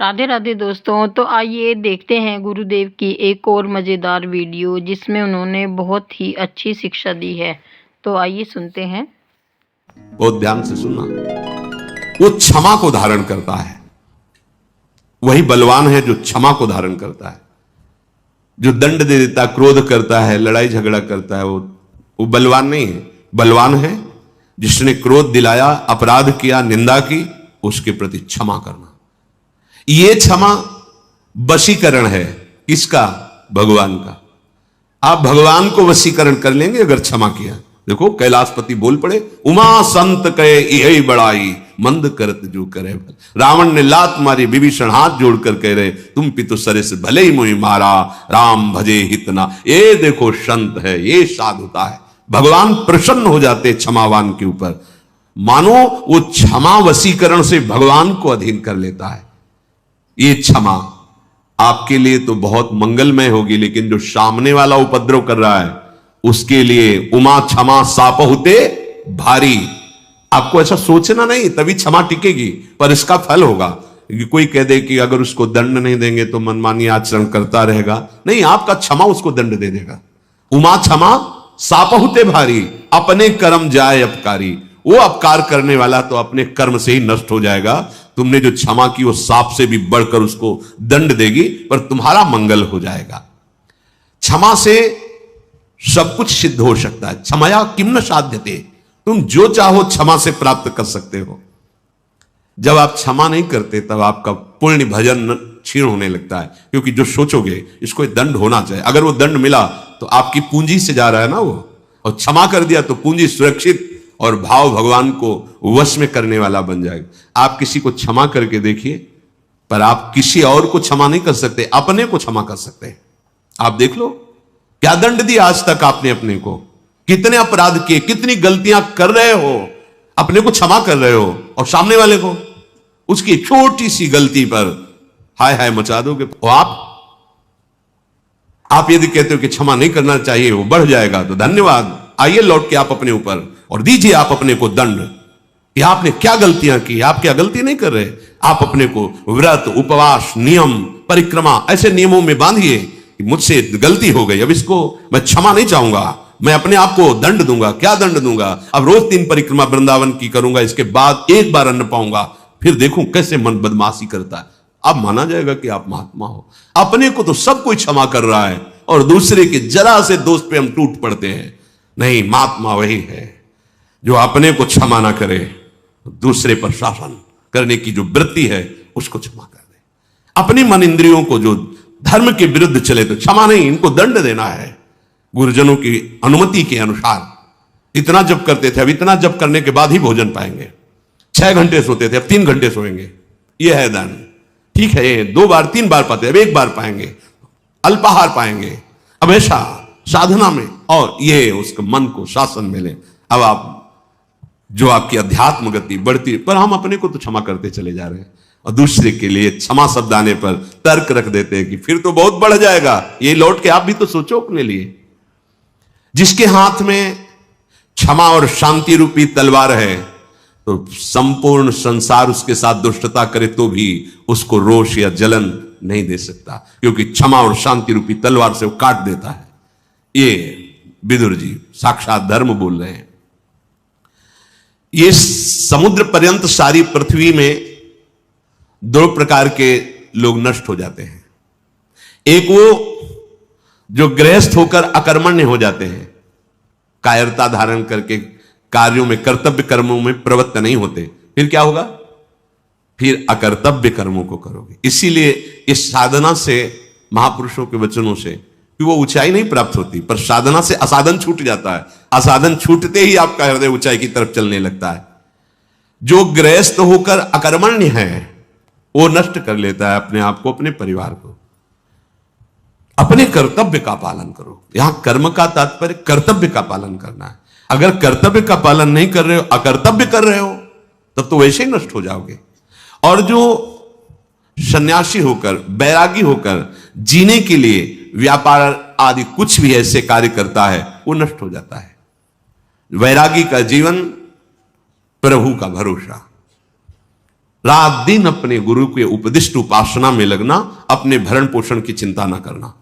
राधे राधे दोस्तों। तो आइए देखते हैं गुरुदेव की एक और मज़ेदार वीडियो जिसमें उन्होंने बहुत ही अच्छी शिक्षा दी है। तो आइए सुनते हैं। बहुत ध्यान से सुनना। वो क्षमा को धारण करता है, वही बलवान है जो क्षमा को धारण करता है। जो दंड दे देता, क्रोध करता है, लड़ाई झगड़ा करता है, वो बलवान नहीं है। बलवान है जिसने क्रोध दिलाया, अपराध किया, निंदा की, उसके प्रति क्षमा करना। ये क्षमा वशीकरण है। किसका? भगवान का। आप भगवान को वशीकरण कर लेंगे अगर क्षमा किया। देखो कैलाशपति बोल पड़े, उमा संत कहे यही बड़ाई, मंद करत जो करे भल। रावण ने लात मारी, विभीषण हाथ जोड़कर कह रहे, तुम पितु सरे से भले ही मुझे मारा, राम भजे हितना। ये देखो संत है, ये साधुता है। भगवान प्रसन्न हो जाते क्षमावान के ऊपर। मानो वो क्षमा वशीकरण से भगवान को अधीन कर लेता है। ये क्षमा आपके लिए तो बहुत मंगलमय होगी, लेकिन जो सामने वाला उपद्रव कर रहा है उसके लिए उमा क्षमा सापहुते भारी। आपको ऐसा सोचना नहीं, तभी क्षमा टिकेगी, पर इसका फल होगा। कि कोई कह दे कि अगर उसको दंड नहीं देंगे तो मनमानी आचरण करता रहेगा, नहीं, आपका क्षमा उसको दंड दे देगा। उमा क्षमा सापहुते भारी, अपने कर्म जाए अपकारी। वो अपकार करने वाला तो अपने कर्म से ही नष्ट हो जाएगा। तुमने जो क्षमा की वो सांप से भी बढ़कर उसको दंड देगी, पर तुम्हारा मंगल हो जाएगा। क्षमा से सब कुछ सिद्ध हो सकता है। क्षमया किम न साध्यते, तुम जो चाहो क्षमा से प्राप्त कर सकते हो। जब आप क्षमा नहीं करते तब आपका पुण्य भजन क्षीण होने लगता है, क्योंकि जो सोचोगे इसको दंड होना चाहिए। अगर वो दंड मिला तो आपकी पूंजी से जा रहा है ना वो, और क्षमा कर दिया तो पूंजी सुरक्षित और भाव भगवान को वश में करने वाला बन जाएगा। आप किसी को क्षमा करके देखिए, पर आप किसी और को क्षमा नहीं कर सकते, अपने को क्षमा कर सकते हैं। आप देख लो क्या दंड दिया आज तक आपने अपने को, कितने अपराध किए, कितनी गलतियां कर रहे हो, अपने को क्षमा कर रहे हो, और सामने वाले को उसकी छोटी सी गलती पर हाय हाय मचा दोगे। आप यदि कहते हो कि क्षमा नहीं करना चाहिए, वो बढ़ जाएगा, तो धन्यवाद, आइए लौट के आप अपने ऊपर और दीजिए आप अपने को दंड कि आपने क्या गलतियां की। आप क्या गलती नहीं कर रहे, आप अपने को व्रत, उपवास, नियम, परिक्रमा, ऐसे नियमों में बांधिए कि मुझसे गलती हो गई, अब इसको मैं क्षमा नहीं चाहूंगा, मैं अपने आप को दंड दूंगा। क्या दंड दूंगा? अब रोज 3 परिक्रमा वृंदावन की करूंगा, इसके बाद एक बार अन्न पाऊंगा, फिर देखूं कैसे मन बदमाशी करता है। अब माना जाएगा कि आप महात्मा हो। अपने को तो सब कोई क्षमा कर रहा है, और दूसरे के जरा से दोस्त पे हम टूट पड़ते हैं। नहीं, महात्मा वही है जो अपने को क्षमा ना करे, दूसरे पर शासन करने की जो वृत्ति है उसको क्षमा कर दे। अपनी मन इंद्रियों को जो धर्म के विरुद्ध चले तो क्षमा नहीं, इनको दंड देना है गुरुजनों की अनुमति के अनुसार। इतना जप करते थे, अब इतना जप करने के बाद ही भोजन पाएंगे। 6 घंटे सोते थे, अब 3 घंटे सोएंगे, यह है दान। ठीक है, 2 बार 3 बार पाते, अब 1 बार पाएंगे, अल्पाहार पाएंगे, अब ऐसा साधना में, और ये उसके मन को शासन मिले। अब आप जो आपकी अध्यात्म गति बढ़ती, पर हम अपने को तो क्षमा करते चले जा रहे हैं, और दूसरे के लिए क्षमा शब्द आने पर तर्क रख देते हैं कि फिर तो बहुत बढ़ जाएगा। ये लौट के आप भी तो सोचो अपने लिए। जिसके हाथ में क्षमा और शांति रूपी तलवार है, तो संपूर्ण संसार उसके साथ दुष्टता करे तो भी उसको रोष या जलन नहीं दे सकता, क्योंकि क्षमा और शांति रूपी तलवार से वो काट देता है। ये विदुर जी साक्षात धर्म बोल रहे हैं। ये समुद्र पर्यंत सारी पृथ्वी में 2 प्रकार के लोग नष्ट हो जाते हैं। एक वो जो गृहस्थ होकर अकर्मण्य हो जाते हैं, कायरता धारण करके कार्यों में, कर्तव्य कर्मों में प्रवृत्त नहीं होते। फिर क्या होगा? फिर अकर्तव्य कर्मों को करोगे। इसीलिए इस साधना से, महापुरुषों के वचनों से, कि वो ऊंचाई नहीं प्राप्त होती, पर साधना से असाधन छूट जाता है। असाधन छूटते ही आपका हृदय ऊंचाई की तरफ चलने लगता है। जो गृहस्थ होकर अकर्मण्य है वो नष्ट कर लेता है अपने आप को, अपने परिवार को। अपने कर्तव्य का पालन करो। यहां कर्म का तात्पर्य कर्तव्य का पालन करना है। अगर कर्तव्य का पालन नहीं कर रहे हो, अकर्तव्य कर रहे हो, तब तो वैसे ही नष्ट हो जाओगे। और जो सन्यासी होकर, बैरागी होकर जीने के लिए व्यापार आदि कुछ भी ऐसे कार्य करता है, वो नष्ट हो जाता है। वैरागी का जीवन, प्रभु का भरोसा। रात दिन अपने गुरु के उपदिष्ट उपासना में लगना, अपने भरण पोषण की चिंता न करना।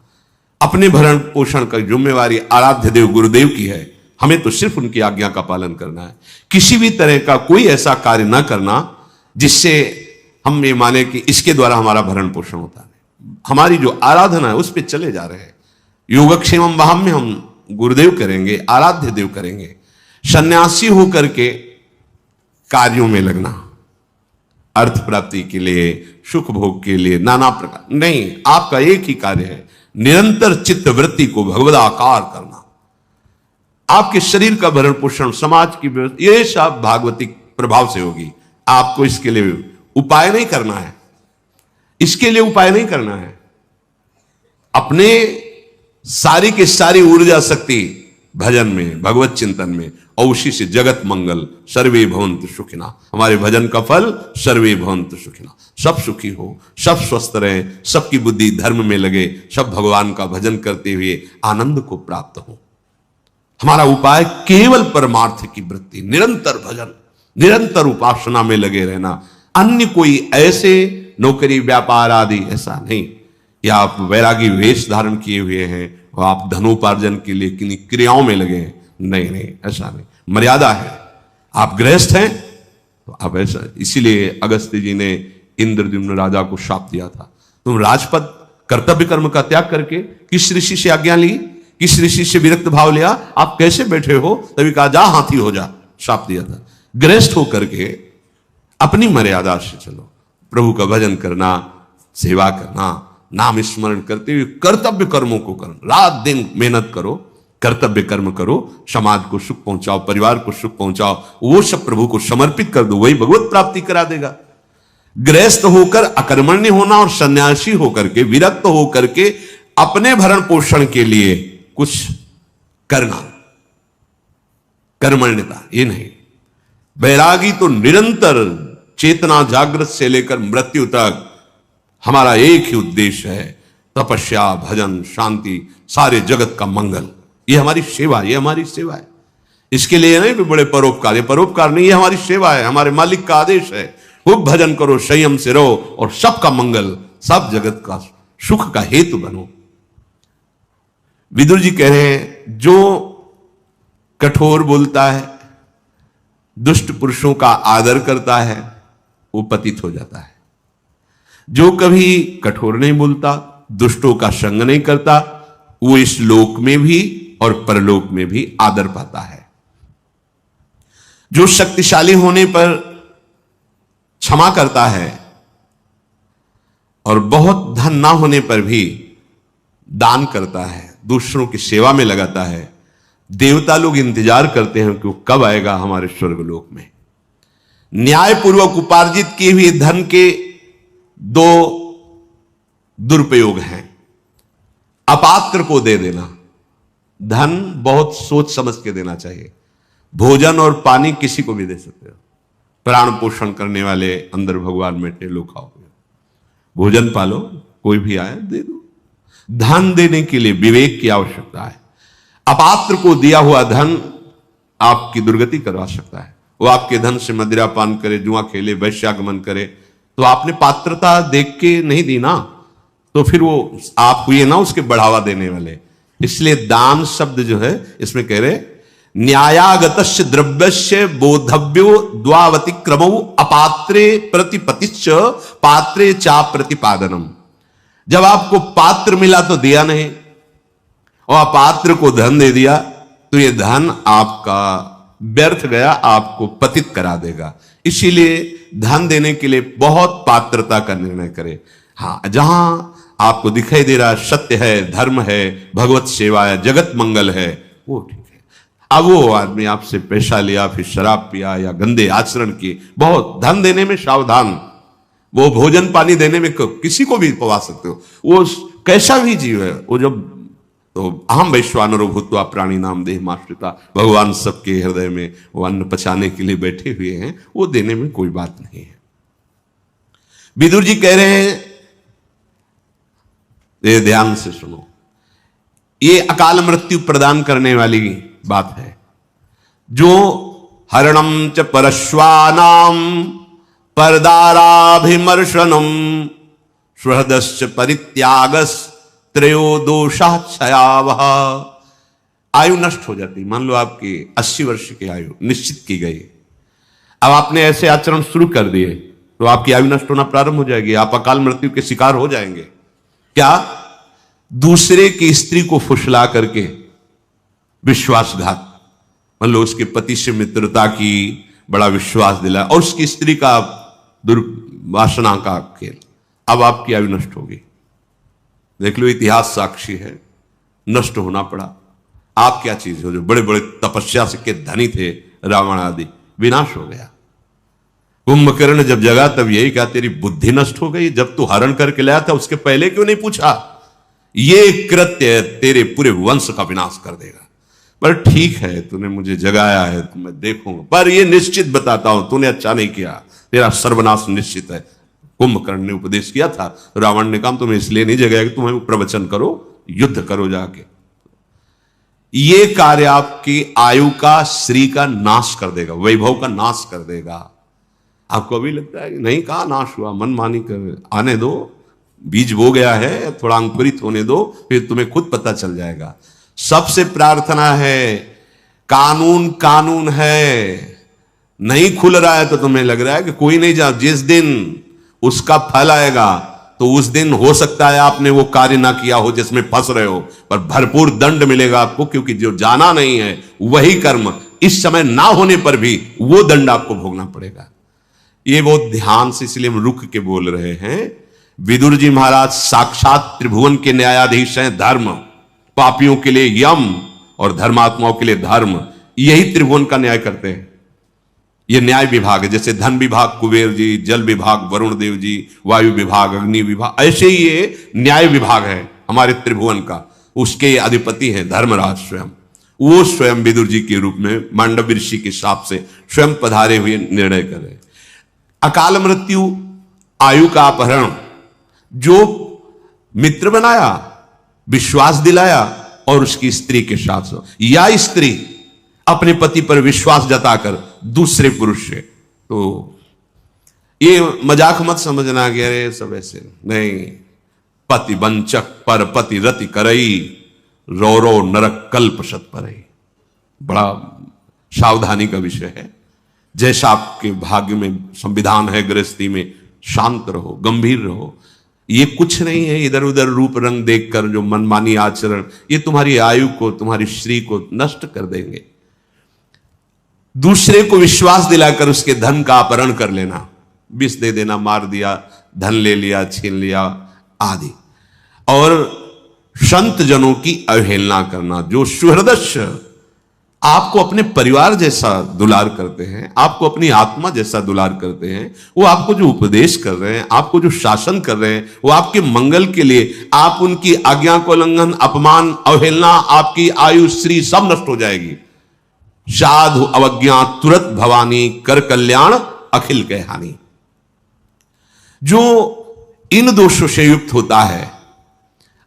अपने भरण पोषण का जिम्मेवारी आराध्य देव गुरुदेव की है, हमें तो सिर्फ उनकी आज्ञा का पालन करना है। किसी भी तरह का कोई ऐसा कार्य न करना जिससे हम ये माने कि इसके द्वारा हमारा भरण पोषण होता है। हमारी जो आराधना है उस पर चले जा रहे हैं। योगक्षेमम वहां में हम गुरुदेव करेंगे, आराध्य देव करेंगे। सन्यासी होकर के कार्यों में लगना, अर्थ प्राप्ति के लिए, सुख भोग के लिए, नाना प्रकार नहीं, आपका एक ही कार्य है, निरंतर चित्त वृत्ति को भगवदाकार करना। आपके शरीर का भरण पोषण, समाज की व्यवस्था, ये सब भागवतिक प्रभाव से होगी। आपको इसके लिए उपाय नहीं करना है, इसके लिए उपाय नहीं करना है। अपने सारी की सारी ऊर्जा शक्ति भजन में, भगवत चिंतन में, और उसी से जगत मंगल, सर्वे भवन्तु सुखिना। हमारे भजन का फल सर्वे भवन्तु सुखिना, सब सुखी हो, सब स्वस्थ रहे, सबकी बुद्धि धर्म में लगे, सब भगवान का भजन करते हुए आनंद को प्राप्त हो। हमारा उपाय केवल परमार्थ की वृत्ति, निरंतर भजन, निरंतर उपासना में लगे रहना। अन्य कोई ऐसे नौकरी व्यापार आदि ऐसा नहीं, या आप वैरागी वेश धारण किए हुए हैं और आप धनोपार्जन के लिए किन्हीं क्रियाओं में लगे हैं, नहीं नहीं, ऐसा नहीं। मर्यादा है। आप गृहस्थ हैं तो आप ऐसा, इसीलिए अगस्त्य जी ने इंद्रद्युम्न राजा को शाप दिया था, तुम राजपद कर्तव्य कर्म का त्याग करके किस ऋषि से आज्ञा ली, किस ऋषि से विरक्त भाव लिया, आप कैसे बैठे हो? तभी कहा जा हाथी हो जा, शाप दिया था। गृहस्थ होकर के अपनी मर्यादा से चलो, प्रभु का भजन करना, सेवा करना, नाम स्मरण करते हुए कर्तव्य कर्मों को करो, रात दिन मेहनत करो, कर्तव्य कर्म करो, समाज को सुख पहुंचाओ, परिवार को सुख पहुंचाओ, वो सब प्रभु को समर्पित कर दो, वही भगवत प्राप्ति करा देगा। गृहस्थ होकर अकर्मण्य होना और सन्यासी होकर के, विरक्त होकर के अपने भरण पोषण के लिए कुछ करना, कर्मण्यता ये नहीं। वैरागी तो निरंतर चेतना जागृत से लेकर मृत्यु तक हमारा एक ही उद्देश्य है, तपस्या, भजन, शांति, सारे जगत का मंगल। ये हमारी सेवा, ये हमारी सेवा है। इसके लिए नहीं भी बड़े परोपकार, ये परोपकार नहीं, ये हमारी सेवा है, हमारे मालिक का आदेश है। खूब भजन करो, संयम से रहो और सबका मंगल, सब जगत का सुख का हेतु बनो। विदुर जी कह रहे हैं, जो कठोर बोलता है, दुष्ट पुरुषों का आदर करता है, वो पतित हो जाता है। जो कभी कठोर नहीं बोलता, दुष्टों का संग नहीं करता, वो इस लोक में भी और परलोक में भी आदर पाता है। जो शक्तिशाली होने पर क्षमा करता है और बहुत धन ना होने पर भी दान करता है, दूसरों की सेवा में लगाता है, देवता लोग इंतजार करते हैं कि वो कब आएगा हमारे स्वर्गलोक में। न्यायपूर्वक उपार्जित किए हुए धन के दो दुरुपयोग हैं। अपात्र को दे देना, धन बहुत सोच समझ के देना चाहिए। भोजन और पानी किसी को भी दे सकते हो, प्राण पोषण करने वाले अंदर भगवान बैठे, लो खाओ, भोजन पालो, कोई भी आए दे दो। धन देने के लिए विवेक की आवश्यकता है। अपात्र को दिया हुआ धन आपकी दुर्गति करवा सकता है। वो आपके धन से मदिरा पान करे, जुआ खेले, वैश्यागमन करे, तो आपने पात्रता देख के नहीं दी ना, तो फिर वो आप हुए ना उसके बढ़ावा देने वाले। इसलिए दान शब्द जो है इसमें कह रहे, न्यायागतस्य द्रव्यस्य बोधव्यो द्वावतिक्रमो अपात्रे प्रतिपतिश्च पात्रे चा प्रतिपादनम। जब आपको पात्र मिला तो दिया नहीं, और अपात्र को धन दे दिया तो ये धन आपका व्यर्थ गया, आपको पतित करा देगा। इसीलिए धन देने के लिए बहुत पात्रता का निर्णय करें। हाँ, जहां आपको दिखाई दे रहा सत्य है, धर्म है, भगवत सेवा है, जगत मंगल है, वो ठीक है। अब वो आदमी आपसे पैसा लिया, फिर शराब पिया या गंदे आचरण किए, बहुत धन देने में सावधान। वो भोजन पानी देने में किसी को भी पवा सकते हो, वो कैसा भी जीव है, वो जब तो अहम वैश्वानरो भूत्वा प्राणी नाम देह माश्रिता, भगवान सबके हृदय में वो अन्न पचाने के लिए बैठे हुए हैं, वो देने में कोई बात नहीं है। विदुर जी कह रहे हैं, ये ध्यान से सुनो, ये अकाल मृत्यु प्रदान करने वाली बात है। जो हरणम च परश्वानाम परदाराभिमर्शनम सुहृदश्च परित्यागस त्रयो दोषा क्षयावह। आयु नष्ट हो जाती। मान लो आपकी 80 वर्ष की आयु निश्चित की गई, अब आपने ऐसे आचरण शुरू कर दिए तो आपकी आयु नष्ट होना प्रारंभ हो जाएगी, आप अकाल मृत्यु के शिकार हो जाएंगे। क्या? दूसरे की स्त्री को फुसला करके विश्वासघात, मान लो उसके पति से मित्रता की, बड़ा विश्वास दिला और उसकी स्त्री का दुर्वासना का खेल, अब आपकी आयु नष्ट होगी। देख लो, इतिहास साक्षी है, नष्ट होना पड़ा। आप क्या चीज हो जो बड़े बड़े तपस्या से के धनी थे, रावण आदि, विनाश हो गया। कुंभकर्ण जब जगा तब यही कहा, तेरी बुद्धि नष्ट हो गई, जब तू हरण करके लाया था उसके पहले क्यों नहीं पूछा? ये कृत्य तेरे पूरे वंश का विनाश कर देगा। पर ठीक है, तूने मुझे जगाया है तो मैं देखूंगा, पर ये निश्चित बताता हूं तूने अच्छा नहीं किया, तेरा सर्वनाश निश्चित है। कुंभकर्ण ने उपदेश किया था, रावण ने कहा तुम्हें इसलिए नहीं जगाया कि तुम्हें प्रवचन करो, युद्ध करो जाके। ये कार्य आपकी आयु का, श्री का नाश कर देगा, वैभव का नाश कर देगा। आपको अभी लगता है कि नहीं, कहां नाश हुआ, मनमानी कर, आने दो, बीज बो गया है, थोड़ा अंकुरित होने दो, फिर तुम्हें खुद पता चल जाएगा। सबसे प्रार्थना है, कानून कानून है, नहीं खुल रहा है तो तुम्हें लग रहा है कि कोई नहीं जा, जिस दिन उसका फल आएगा तो उस दिन हो सकता है आपने वो कार्य ना किया हो जिसमें फंस रहे हो, पर भरपूर दंड मिलेगा आपको, क्योंकि जो जाना नहीं है वही कर्म इस समय ना होने पर भी वो दंड आपको भोगना पड़ेगा। ये बहुत ध्यान से इसलिए हम रुक के बोल रहे हैं। विदुर जी महाराज साक्षात त्रिभुवन के न्यायाधीश हैं। धर्म, पापियों के लिए यम और धर्मात्माओं के लिए धर्म, यही त्रिभुवन का न्याय करते हैं। ये न्याय विभाग है, जैसे धन विभाग कुबेर जी, जल विभाग वरुण देव जी, वायु विभाग अग्नि विभाग, ऐसे ही ये न्याय विभाग है हमारे त्रिभुवन का। उसके अधिपति हैं धर्मराज स्वयं। वो स्वयं विदुर जी के रूप में मांडव्य ऋषि के शाप से स्वयं पधारे हुए निर्णय कर रहे। अकाल मृत्यु, आयु का अपहरण, जो मित्र बनाया, विश्वास दिलाया और उसकी स्त्री के साथ, या स्त्री अपने पति पर विश्वास जताकर दूसरे पुरुष से, तो ये मजाक मत समझना कि अरे सब ऐसे नहीं। पति वंचक पर पति रति करई, रो रो नरक कल्प शत परई। बड़ा सावधानी का विषय है। जैसा आपके भाग्य में संविधान है, गृहस्थी में शांत रहो, गंभीर रहो। ये कुछ नहीं है इधर उधर रूप रंग देखकर जो मनमानी आचरण, ये तुम्हारी आयु को, तुम्हारी श्री को नष्ट कर देंगे। दूसरे को विश्वास दिलाकर उसके धन का अपहरण कर लेना, विष दे देना, मार दिया, धन ले लिया, छीन लिया आदि। और संत जनों की अवहेलना करना, जो सुहृदस्य आपको अपने परिवार जैसा दुलार करते हैं, आपको अपनी आत्मा जैसा दुलार करते हैं, वो आपको जो उपदेश कर रहे हैं, आपको जो शासन कर रहे हैं, वो आपके मंगल के लिए, आप उनकी आज्ञा को उल्लंघन, अपमान, अवहेलना, आपकी आयु श्री सब नष्ट हो जाएगी। साधु अवज्ञा तुरत भवानी, कर कल्याण अखिल के हानि। जो इन दोषों से युक्त होता है,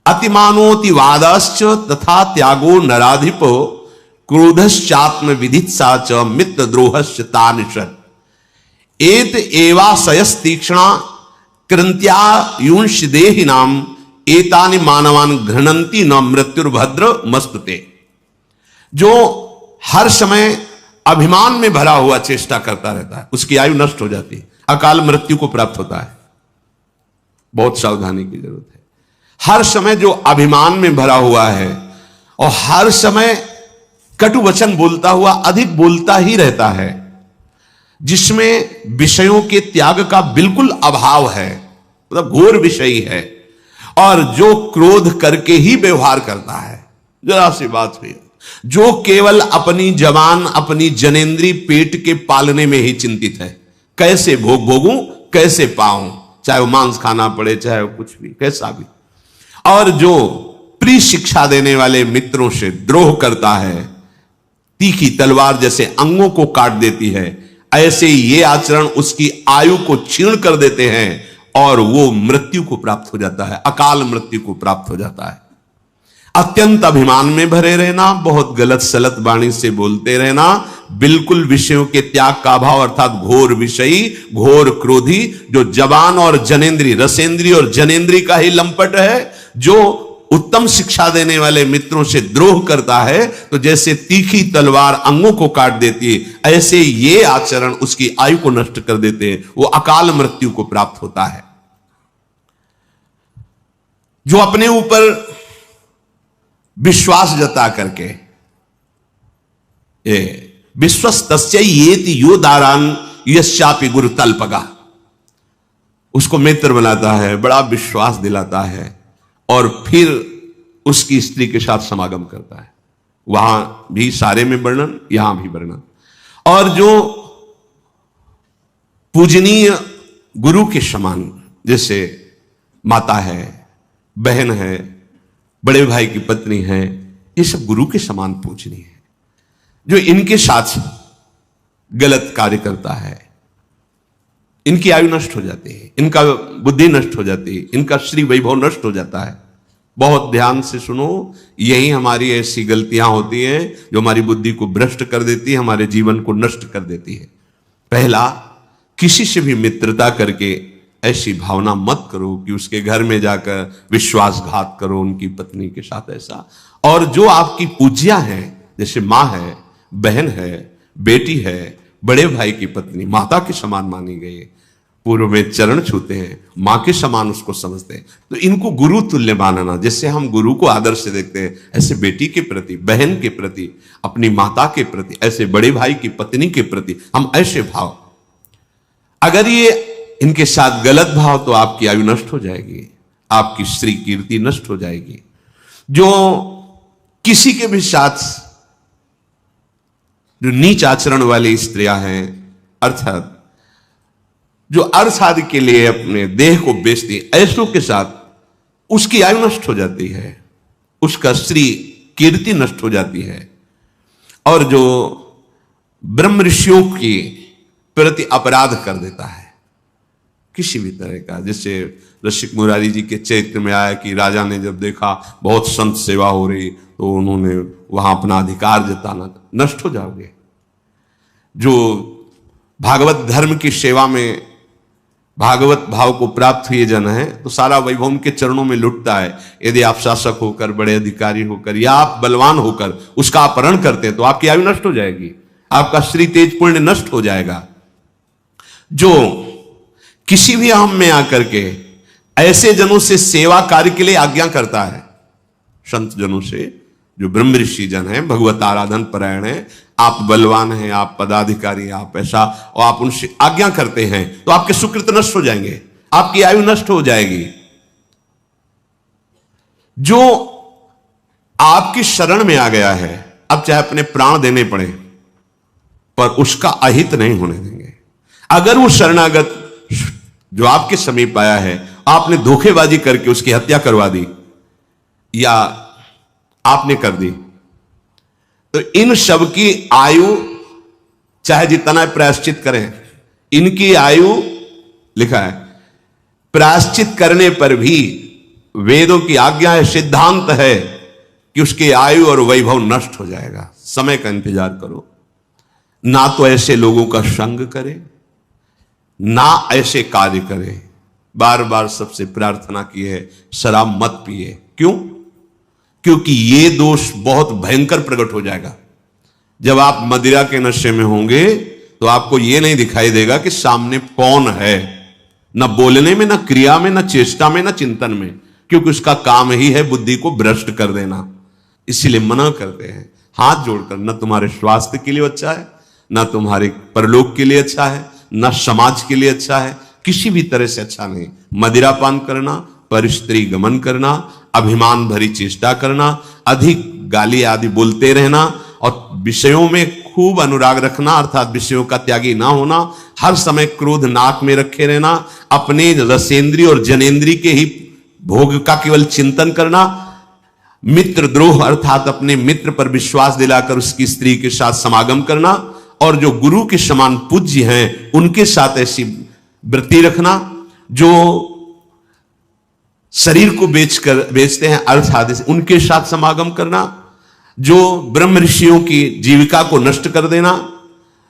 अतिमानोति वादश्च तथा त्यागो नराधिपो, क्रोधश्चात्म विधित्सा च मित्र द्रोहश्च तानिषत्, एत एवाशयस तीक्ष्णा कृंत्या युंश देहिनाम, एतानि मानवान घृणन्ति न मृत्युर्भद्र मस्तुते। जो हर समय अभिमान में भरा हुआ चेष्टा करता रहता है, उसकी आयु नष्ट हो जाती है, अकाल मृत्यु को प्राप्त होता है। बहुत सावधानी की जरूरत है। हर समय जो अभिमान में भरा हुआ है और हर समय कटु वचन बोलता हुआ अधिक बोलता ही रहता है, जिसमें विषयों के त्याग का बिल्कुल अभाव है, मतलब घोर विषयी है, और जो क्रोध करके ही व्यवहार करता है, जरा सी बात हुई, जो केवल अपनी जवान, अपनी जनेंद्री पेट के पालने में ही चिंतित है, कैसे भोगूं, कैसे पाऊं, चाहे वो मांस खाना पड़े, चाहे वो कुछ भी, कैसा भी। और जो प्रिय शिक्षा देने वाले मित्रों से द्रोह करता है, तीखी तलवार जैसे अंगों को काट देती है, ऐसे ये आचरण उसकी आयु को छीण कर देते हैं और वो मृत्यु को प्राप्त हो जाता है, अकाल मृत्यु को प्राप्त हो जाता है। अत्यंत अभिमान में भरे रहना, बहुत गलत सलत वाणी से बोलते रहना, बिल्कुल विषयों के त्याग का अभाव, अर्थात घोर विषयी, घोर क्रोधी, जो जबान और जनेंद्री, रसेंद्री और जनेंद्री का ही लंपट है, जो उत्तम शिक्षा देने वाले मित्रों से द्रोह करता है, तो जैसे तीखी तलवार अंगों को काट देती है, ऐसे ये आचरण उसकी आयु को नष्ट कर देते हैं, वो अकाल मृत्यु को प्राप्त होता है। जो अपने ऊपर विश्वास जता करके, विश्वस्तस्य येति यो दारान यश्चापि गुरु तल्पगा, उसको मित्र बनाता है, बड़ा विश्वास दिलाता है और फिर उसकी स्त्री के साथ समागम करता है। वहां भी सारे में वर्णन, यहां भी वर्णन। और जो पूजनीय गुरु के समान, जैसे माता है, बहन है, बड़े भाई की पत्नी है, ये सब गुरु के समान पूजनीय है। जो इनके साथ गलत कार्य करता है, इनकी आयु नष्ट हो जाती है, इनका बुद्धि नष्ट हो जाती है, इनका श्री वैभव नष्ट हो जाता है। बहुत ध्यान से सुनो, यही हमारी ऐसी गलतियां होती हैं जो हमारी बुद्धि को भ्रष्ट कर देती है, हमारे जीवन को नष्ट कर देती है। पहला, किसी से भी मित्रता करके ऐसी भावना मत करो कि उसके घर में जाकर विश्वासघात करो उनकी पत्नी के साथ, ऐसा। और जो आपकी पूज्या है, जैसे माँ है, बहन है, बेटी है, बड़े भाई की पत्नी, माता के समान मानी गई है, पूर्व में चरण छूते हैं, मां के समान उसको समझते हैं, तो इनको गुरु तुल्य मानना। जैसे हम गुरु को आदर से देखते हैं, ऐसे बेटी के प्रति, बहन के प्रति, अपनी माता के प्रति, ऐसे बड़े भाई की पत्नी के प्रति हम ऐसे भाव, अगर ये इनके साथ गलत भाव, तो आपकी आयु नष्ट हो जाएगी, आपकी श्री कीर्ति नष्ट हो जाएगी। जो किसी के भी साथ जो नीच आचरण वाली स्त्रियां हैं, अर्थात जो अर्थ आदि के लिए अपने देह को बेचती, ऐसों के साथ उसकी आयु नष्ट हो जाती है, उसका श्री कीर्ति नष्ट हो जाती है। और जो ब्रह्म ऋषियों की प्रति अपराध कर देता है किसी भी तरह का, जैसे रसिक मुरारी जी के चरित्र में आया कि राजा ने जब देखा बहुत संत सेवा हो रही, तो उन्होंने वहां अपना अधिकार जताना, नष्ट हो जाओगे। जो भागवत धर्म की सेवा में भागवत भाव को प्राप्त हुए जन है, तो सारा वैभव उनके चरणों में लुटता है। यदि आप शासक होकर, बड़े अधिकारी होकर, या आप बलवान होकर उसका अपहरण करते हैं, तो आपकी आयु नष्ट हो जाएगी, आपका श्री तेज पुण्य नष्ट हो जाएगा। जो किसी भी अहम में आकर के ऐसे जनों से सेवा कार्य के लिए आज्ञा करता है, संत जनों से, जो ब्रह्म ऋषि जन है, भगवत आराधन परायण है, आप बलवान हैं, आप पदाधिकारी, आप ऐसा, और आप उनसे आज्ञा करते हैं, तो आपके सुकृत नष्ट हो जाएंगे, आपकी आयु नष्ट हो जाएगी। जो आपकी शरण में आ गया है, अब चाहे अपने प्राण देने पड़े, पर उसका अहित नहीं होने देंगे। अगर वो शरणागत जो आपके समीप आया है, आपने धोखेबाजी करके उसकी हत्या करवा दी या आपने कर दी, तो इन सब की आयु चाहे जितना प्रायश्चित करें, इनकी आयु लिखा है, प्रायश्चित करने पर भी वेदों की आज्ञा है, सिद्धांत है कि उसकी आयु और वैभव नष्ट हो जाएगा। समय का इंतजार करो, ना तो ऐसे लोगों का संग करे, ना ऐसे कार्य करे। बार बार सबसे प्रार्थना की है, शराब मत पिए। क्यों? क्योंकि ये दोष बहुत भयंकर प्रकट हो जाएगा। जब आप मदिरा के नशे में होंगे, तो आपको यह नहीं दिखाई देगा कि सामने कौन है, न बोलने में, न क्रिया में, न चेष्टा में, न चिंतन में, क्योंकि उसका काम ही है बुद्धि को भ्रष्ट कर देना। इसीलिए मना करते हैं हाथ जोड़कर, न तुम्हारे स्वास्थ्य के लिए अच्छा है, न तुम्हारे परलोक के लिए अच्छा है, न समाज के लिए अच्छा है, किसी भी तरह से अच्छा नहीं। मदिरापान करना, पर स्त्री गमन करना, अभिमान भरी चेष्टा करना, अधिक गाली आदि बोलते रहना, और विषयों में खूब अनुराग रखना, अर्थात विषयों का त्यागी ना होना, हर समय क्रोध नाक में रखे रहना, अपने रसेंद्री और जनेंद्री के ही भोग का केवल चिंतन करना, मित्र द्रोह अर्थात अपने मित्र पर विश्वास दिलाकर उसकी स्त्री के साथ समागम करना, और जो गुरु के समान पूज्य हैं उनके साथ ऐसी वृत्ति रखना। जो शरीर को बेचते हैं अर्थ आदि से, उनके साथ समागम करना। जो ब्रह्म ऋषियों की जीविका को नष्ट कर देना,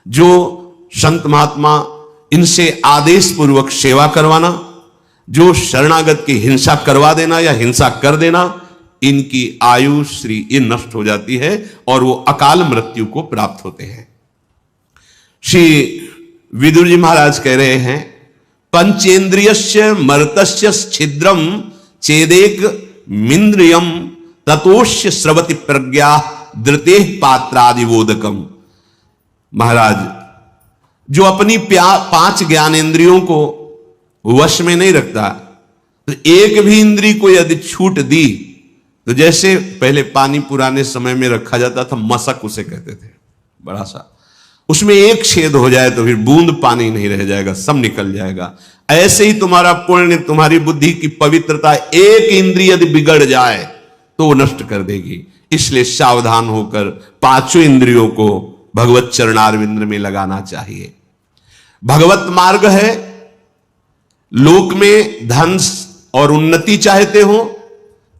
जो संत महात्मा, इनसे आदेश पूर्वक सेवा करवाना, जो शरणागत की हिंसा करवा देना या हिंसा कर देना, इनकी आयु श्री ये नष्ट हो जाती है और वो अकाल मृत्यु को प्राप्त होते हैं। श्री विदुर जी महाराज कह रहे हैं, पंचेन्द्रियस्य मर्तस्य छिद्रम चेदेक मिंद्रियम ततोष्य स्रवति प्रज्ञा धृते पात्रादिवोदकम। महाराज, जो अपनी 5 ज्ञानेंद्रियों को वश में नहीं रखता, तो एक भी इंद्री को यदि छूट दी तो जैसे पहले पानी पुराने समय में रखा जाता था, मशक उसे कहते थे, बड़ा सा, उसमें एक छेद हो जाए तो फिर बूंद पानी नहीं रह जाएगा, सब निकल जाएगा। ऐसे ही तुम्हारा पुण्य, तुम्हारी बुद्धि की पवित्रता, एक इंद्रिय यदि बिगड़ जाए तो वो नष्ट कर देगी। इसलिए सावधान होकर 5 इंद्रियों को भगवत चरणारविंद में लगाना चाहिए। भगवत मार्ग है, लोक में धन और उन्नति चाहते हो,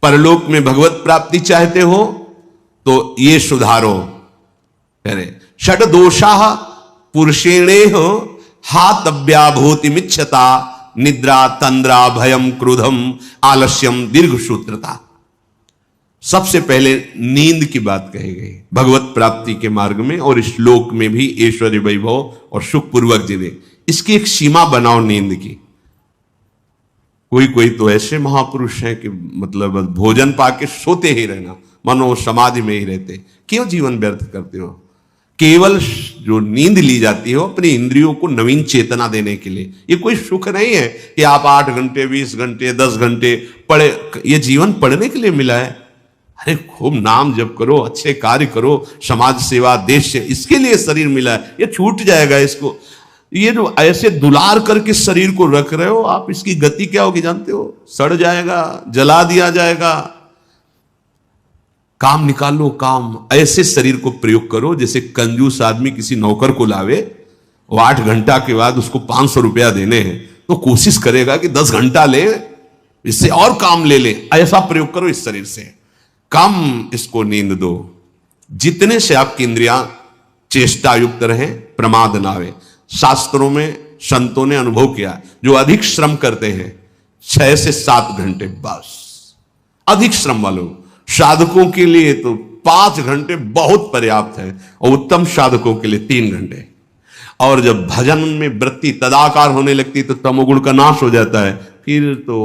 परलोक में भगवत प्राप्ति चाहते हो, तो ये सुधारो। कह रहे षड दोषा पुरुषेणेह हातव्याभूतिमिच्छता निद्रा तंद्रा भयम क्रोधम आलस्यम दीर्घ सूत्रता। सबसे पहले नींद की बात कही गई भगवत प्राप्ति के मार्ग में, और इस श्लोक में भी ऐश्वर्य वैभव और सुख पूर्वक जीवे, इसकी एक सीमा बनाओ नींद की। कोई तो ऐसे महापुरुष हैं कि मतलब भोजन पाके सोते ही रहना, मनो समाधि में ही रहते। क्यों जीवन व्यर्थ करते हो? केवल जो नींद ली जाती है अपनी इंद्रियों को नवीन चेतना देने के लिए। ये कोई सुख नहीं है कि आप 8 घंटे 20 घंटे 10 घंटे पढ़े। ये जीवन पढ़ने के लिए मिला है। अरे खूब नाम जप करो, अच्छे कार्य करो, समाज सेवा, देश से, इसके लिए शरीर मिला है। ये छूट जाएगा इसको। ये जो ऐसे दुलार करके शरीर को रख रहे हो आप, इसकी गति क्या होगी जानते हो? सड़ जाएगा, जला दिया जाएगा। काम निकालो, काम ऐसे शरीर को प्रयोग करो जैसे कंजूस आदमी किसी नौकर को लावे, वो 8 घंटा के बाद उसको 500 रुपया देने हैं तो कोशिश करेगा कि 10 घंटा ले, इससे और काम ले ले। ऐसा प्रयोग करो इस शरीर से। कम इसको नींद दो, जितने से आपकी इंद्रियां चेष्टा युक्त रहे, प्रमाद ना आवे। शास्त्रों में संतों ने अनुभव किया, जो अधिक श्रम करते हैं 6 से 7 घंटे बस, अधिक श्रम वालों। साधकों के लिए तो 5 घंटे बहुत पर्याप्त है, और उत्तम साधकों के लिए 3 घंटे। और जब भजन में वृत्ति तदाकार होने लगती तो तमोगुण का नाश हो जाता है। फिर तो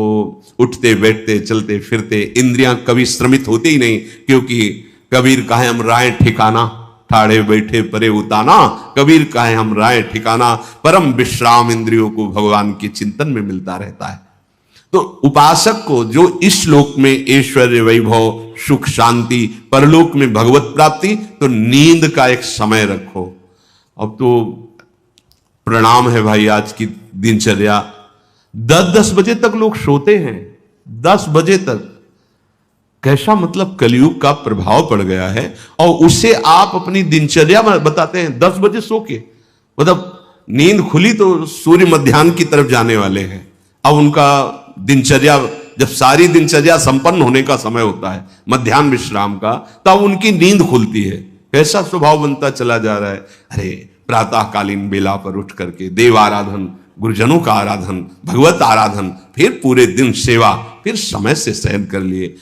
उठते बैठते चलते फिरते इंद्रियां कभी श्रमित होती ही नहीं, क्योंकि कबीर कहे हम राय ठिकाना, ठाड़े बैठे परे उताना। कबीर कहे हम राय ठिकाना, परम विश्राम इंद्रियों को भगवान के चिंतन में मिलता रहता है। तो उपासक को जो इस लोक में ऐश्वर्य वैभव सुख शांति, परलोक में भगवत प्राप्ति, तो नींद का एक समय रखो। अब तो प्रणाम है भाई, आज की दिनचर्या 10-10 बजे तक लोग सोते हैं, 10 बजे तक। कैसा मतलब कलयुग का प्रभाव पड़ गया है, और उसे आप अपनी दिनचर्या में बताते हैं 10 बजे सो के। मतलब नींद खुली तो सूर्य मध्याह्न की तरफ जाने वाले हैं। अब उनका दिनचर्या, जब सारी दिनचर्या संपन्न होने का समय होता है मध्याह्न विश्राम का, तब उनकी नींद खुलती है। कैसा स्वभाव बनता चला जा रहा है। अरे प्रातःकालीन बेला पर उठ करके देव आराधन, गुरुजनों का आराधन, भगवत आराधन, फिर पूरे दिन सेवा, फिर समय से शयन कर लिए।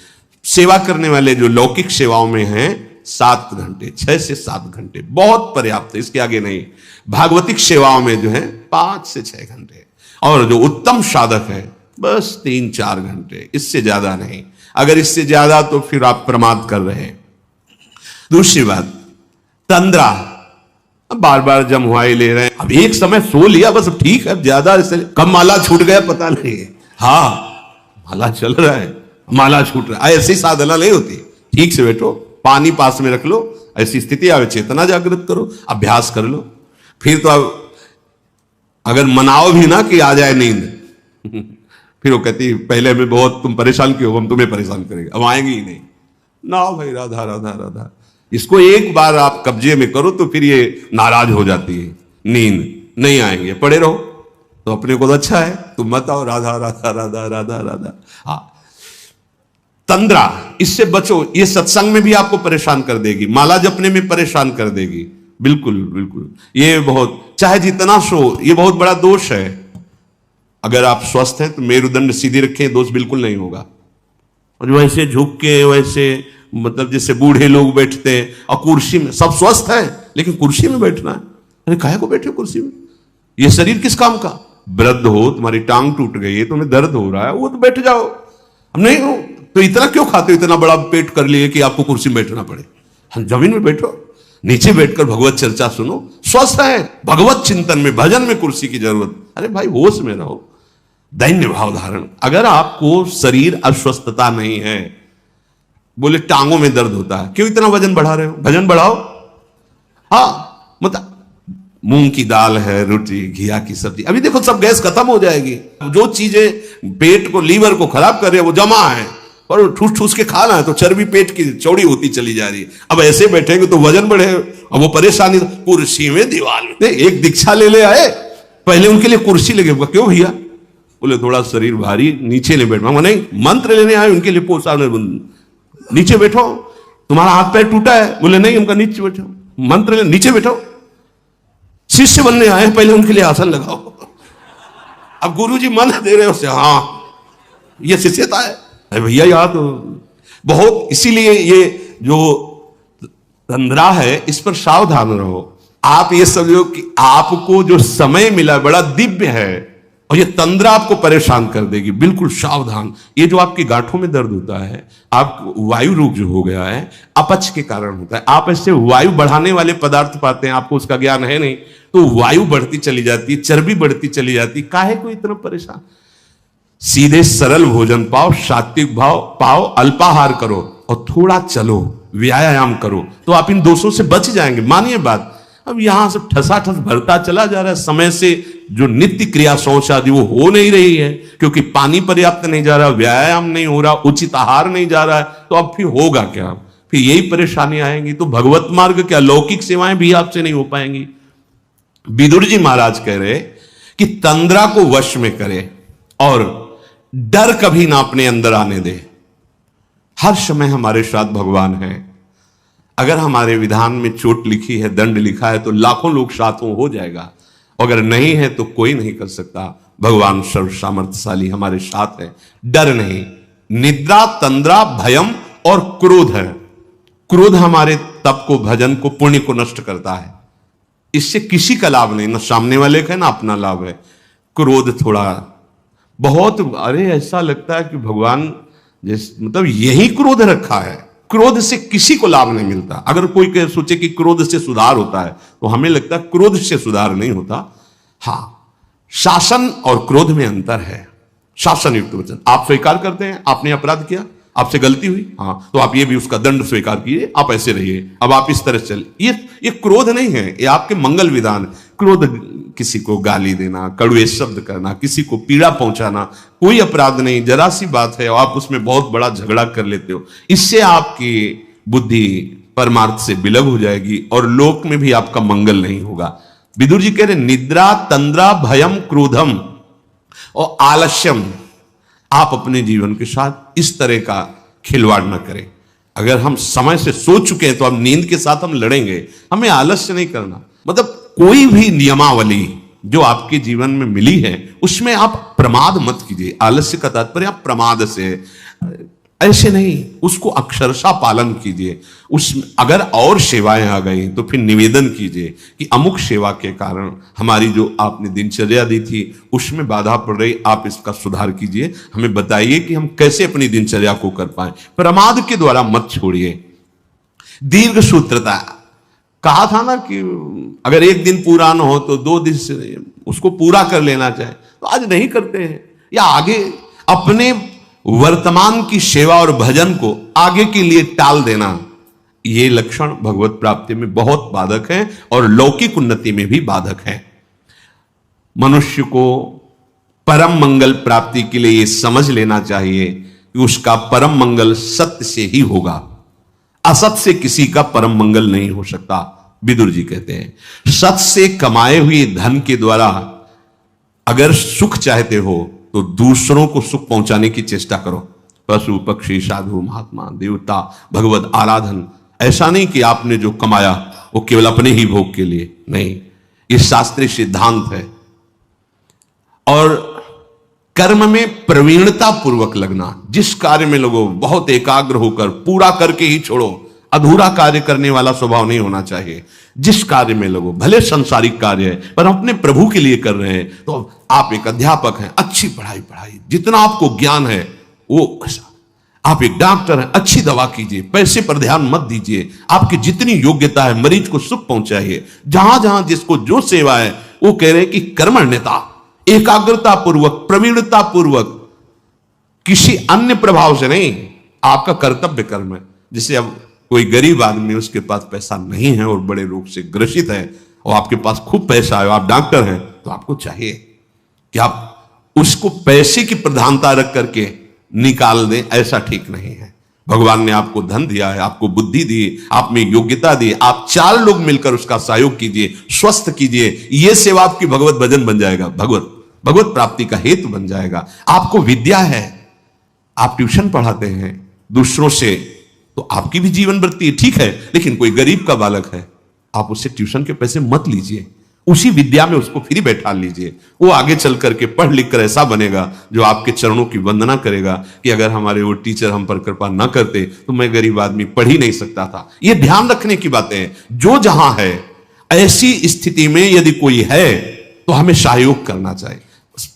सेवा करने वाले जो लौकिक सेवाओं में हैं 7 घंटे, 6 से 7 घंटे बहुत पर्याप्त है, इसके आगे नहीं। भागवतिक सेवाओं में जो है 5 से 6 घंटे, और जो उत्तम साधक है बस 3-4 घंटे, इससे ज्यादा नहीं। अगर इससे ज्यादा तो फिर आप प्रमाद कर रहे हैं। दूसरी बात, तंद्रा, बार बार जमवाई ले रहे हैं। अब एक समय सो लिया बस ठीक है, ज्यादा इससे कब माला छूट गया पता नहीं। हाँ, माला चल रहा है, माला छूट रहा है, ऐसी साधना नहीं होती। ठीक से बैठो, पानी पास में रख लो, ऐसी स्थिति आवे चेतना जागृत करो, अभ्यास कर लो। फिर तो अब अगर मनाओ भी ना कि आ जाए नींद फिर वो कहती पहले में बहुत तुम परेशान क्यों, हम तुम्हें परेशान करेंगे, अब आएंगे ही नहीं ना। भाई राधा राधा राधा, इसको एक बार आप कब्जे में करो तो फिर ये नाराज हो जाती है। नींद नहीं आएंगे, पड़े रहो तो अपने को तो अच्छा है, तुम मत आओ राधा राधा राधा राधा राधा। हाँ, तंद्रा, इससे बचो। ये सत्संग में भी आपको परेशान कर देगी, माला जपने में परेशान कर देगी, बिल्कुल बिल्कुल, ये बहुत, चाहे जितना सो, ये बहुत बड़ा दोष है। अगर आप स्वस्थ हैं तो मेरुदंड सीधी रखें, दोष बिल्कुल नहीं होगा। और वैसे झुक के, वैसे मतलब जैसे बूढ़े लोग बैठते हैं, और कुर्सी में, सब स्वस्थ है लेकिन कुर्सी में बैठना है। अरे काहे को बैठे कुर्सी में? ये शरीर किस काम का? वृद्ध हो, तुम्हारी टांग टूट गई है, तुम्हें दर्द हो रहा है, वो तो बैठ जाओ। अब नहीं हो तो इतना क्यों खाते हो, इतना बड़ा पेट कर लिए कि आपको कुर्सी में बैठना पड़े? हम जमीन में बैठो, नीचे बैठकर भगवत चर्चा सुनो, स्वस्थ है, भगवत चिंतन में, भजन में कुर्सी की जरूरत। अरे भाई होश में रहो, दैन्य भाव धारण। अगर आपको शरीर अस्वस्थता नहीं है, बोले टांगों में दर्द होता है, क्यों इतना वजन बढ़ा रहे हो? भजन बढ़ाओ। हाँ, मतलब मूंग की दाल है, रोटी, घिया की सब्जी, अभी देखो सब गैस खत्म हो जाएगी। जो चीजें पेट को, लीवर को खराब कर रही है वो जमा है, और ठूस ठूस के खाना है तो चर्बी पेट की चौड़ी होती चली जा रही है। अब ऐसे बैठेंगे तो वजन बढ़े, अब वो परेशानी। कुर्सी में दीवार में, एक दीक्षा ले आए, पहले उनके लिए कुर्सी लगे, क्यों भैया? बोले थोड़ा शरीर भारी, नीचे ले बैठो। नहीं, मंत्र लेने आए, उनके लिए पोसा, नीचे बैठो। तुम्हारा हाथ पैर टूटा है? बोले नहीं, उनका नीचे बैठो। मंत्र ले, नीचे बैठो। शिष्य बनने आए, पहले उनके लिए आसन लगाओ। अब गुरुजी मंत्र दे रहे हो से, हाँ ये शिष्यता है। अरे भैया यहाँ तो बहुत, इसीलिए ये जो तंद्रा है इस पर सावधान रहो। आप ये समझो कि आपको जो समय मिला बड़ा दिव्य है, और ये तंद्रा आपको परेशान कर देगी। बिल्कुल सावधान। ये जो आपकी गांठों में दर्द होता है, आप वायु रोग जो हो गया है, अपच के कारण होता है। आप ऐसे वायु बढ़ाने वाले पदार्थ पाते हैं, आपको उसका ज्ञान है नहीं, तो वायु बढ़ती चली जाती है, चर्बी बढ़ती चली जाती। काहे को इतना परेशान? सीधे सरल भोजन पाओ, सात्विक भाव पाओ, अल्पाहार करो और थोड़ा चलो, व्यायाम करो, तो आप इन दोषों से बच जाएंगे। मानिए बात। अब यहां से ठसाठस भरता चला जा रहा है, समय से जो नित्य क्रिया शौच आदि वो हो नहीं रही है, क्योंकि पानी पर्याप्त नहीं जा रहा, व्यायाम नहीं हो रहा, उचित आहार नहीं जा रहा है, तो अब फिर होगा क्या? फिर यही परेशानी आएंगी। तो भगवत मार्ग क्या, लौकिक सेवाएं भी आपसे नहीं हो पाएंगी। विदुर जी महाराज कह रहे कि तंद्रा को वश में करे और डर कभी ना अपने अंदर आने दे। हर समय हमारे साथ भगवान है। अगर हमारे विधान में चोट लिखी है, दंड लिखा है, तो लाखों लोग साथों हो जाएगा। अगर नहीं है तो कोई नहीं कर सकता। भगवान सर्व सामर्थ्यशाली हमारे साथ है। डर नहीं। निद्रा, तंद्रा, भयम और क्रोध है। क्रोध हमारे तप को, भजन को, पुण्य को नष्ट करता है। इससे किसी का लाभ नहीं, ना सामने वाले का ना अपना लाभ है। क्रोध थोड़ा बहुत, अरे ऐसा लगता है कि भगवान मतलब यही क्रोध रखा है। क्रोध से किसी को लाभ नहीं मिलता। अगर कोई सोचे कि क्रोध से सुधार होता है, तो हमें लगता है क्रोध से सुधार नहीं होता। हाँ, शासन और क्रोध में अंतर है। शासन युक्त वचन आप स्वीकार करते हैं, आपने अपराध किया, आपसे गलती हुई, हाँ, तो आप ये भी उसका दंड स्वीकार कीजिए, आप ऐसे रहिए, अब आप इस तरह चल। ये क्रोध नहीं है, ये आपके मंगल विधान। क्रोध किसी को गाली देना, कड़वे शब्द करना, किसी को पीड़ा पहुंचाना कोई अपराध नहीं, जरा सी बात है, और आप उसमें बहुत बड़ा झगड़ा कर लेते हो। इससे आपकी बुद्धि परमार्थ से विलग हो जाएगी और लोक में भी आपका मंगल नहीं होगा। विदुर जी कह रहे निद्रा, तंद्रा, भयम, क्रोधम और आलस्यम, आप अपने जीवन के साथ इस तरह का खिलवाड़ न करें। अगर हम समय से सो चुके हैं तो अब नींद के साथ हम लड़ेंगे। हमें आलस्य नहीं करना। मतलब कोई भी नियमावली जो आपके जीवन में मिली है उसमें आप प्रमाद मत कीजिए। आलस्य का तात्पर्य आप प्रमाद से, ऐसे नहीं, उसको अक्षरशः पालन कीजिए। उसमें अगर और सेवाएं आ गई तो फिर निवेदन कीजिए कि अमुक सेवा के कारण हमारी जो आपने दिनचर्या दी थी उसमें बाधा पड़ रही, आप इसका सुधार कीजिए, हमें बताइए कि हम कैसे अपनी दिनचर्या को कर पाए। प्रमाद के द्वारा मत छोड़िए। दीर्घ सूत्रता, कहा था ना कि अगर एक दिन पूरा न हो तो 2 दिन से उसको पूरा कर लेना चाहिए, तो आज नहीं करते हैं, या आगे अपने वर्तमान की सेवा और भजन को आगे के लिए टाल देना, ये लक्षण भगवत प्राप्ति में बहुत बाधक है और लौकिक उन्नति में भी बाधक है। मनुष्य को परम मंगल प्राप्ति के लिए ये समझ लेना चाहिए कि उसका परम मंगल सत्य से ही होगा। असत से किसी का परम मंगल नहीं हो सकता। विदुर जी कहते हैं सत से कमाए हुए धन के द्वारा अगर सुख चाहते हो तो दूसरों को सुख पहुंचाने की चेष्टा करो। पशु, पक्षी, साधु, महात्मा, देवता, भगवत आराधन, ऐसा नहीं कि आपने जो कमाया वो केवल अपने ही भोग के लिए नहीं, ये शास्त्रीय सिद्धांत है। और कर्म में प्रवीणता पूर्वक लगना, जिस कार्य में लोगों बहुत एकाग्र होकर पूरा करके ही छोड़ो, अधूरा कार्य करने वाला स्वभाव नहीं होना चाहिए। जिस कार्य में लोगों, भले संसारिक कार्य है पर अपने प्रभु के लिए कर रहे हैं, तो आप एक अध्यापक हैं, अच्छी पढ़ाई, जितना आपको ज्ञान है वो ऐसा। आप एक डॉक्टर हैं, अच्छी दवा कीजिए, पैसे पर ध्यान मत दीजिए, आपकी जितनी योग्यता है मरीज को सुख पहुंचाइए। जहां जहां जिसको जो सेवा है, वो कह रहे हैं कि कर्मण्यता, एकाग्रता पूर्वक, प्रवीणता पूर्वक, किसी अन्य प्रभाव से नहीं, आपका कर्तव्य कर्म है। जैसे अब कोई गरीब आदमी, उसके पास पैसा नहीं है और बड़े रोग से ग्रसित है, और आपके पास खूब पैसा है, आप डॉक्टर हैं, तो आपको चाहिए कि आप उसको पैसे की प्रधानता रख करके निकाल दें, ऐसा ठीक नहीं है। भगवान ने आपको धन दिया है, आपको बुद्धि दी, आप में योग्यता दी, आप 4 लोग मिलकर उसका सहयोग कीजिए, स्वस्थ कीजिए, यह सेवा आपकी भगवत भजन बन जाएगा, भगवत प्राप्ति का हेतु बन जाएगा। आपको विद्या है, आप ट्यूशन पढ़ाते हैं दूसरों से, तो आपकी भी जीवन वृत्ति ठीक है, लेकिन कोई गरीब का बालक है, आप उससे ट्यूशन के पैसे मत लीजिए, उसी विद्या में उसको फ्री बैठा लीजिए। वो आगे चल करके पढ़ लिख कर ऐसा बनेगा जो आपके चरणों की वंदना करेगा कि अगर हमारे वो टीचर हम पर कृपा ना करते तो मैं गरीब आदमी पढ़ ही नहीं सकता था। ये ध्यान रखने की बातें हैं। जो जहां है, ऐसी स्थिति में यदि कोई है तो हमें सहयोग करना चाहिए।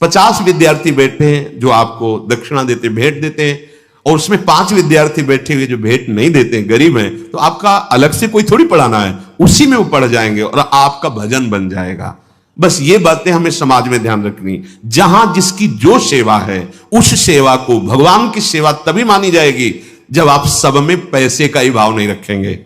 50 विद्यार्थी बैठे हैं जो आपको दक्षिणा देते, भेंट देते हैं, और उसमें 5 विद्यार्थी बैठे हुए जो भेंट नहीं देते, गरीब हैं, तो आपका अलग से कोई थोड़ी पढ़ाना है, उसी में वो पढ़ जाएंगे और आपका भजन बन जाएगा। बस ये बातें हमें समाज में ध्यान रखनी। जहां जिसकी जो सेवा है, उस सेवा को भगवान की सेवा तभी मानी जाएगी जब आप सब में पैसे का ही भाव नहीं रखेंगे,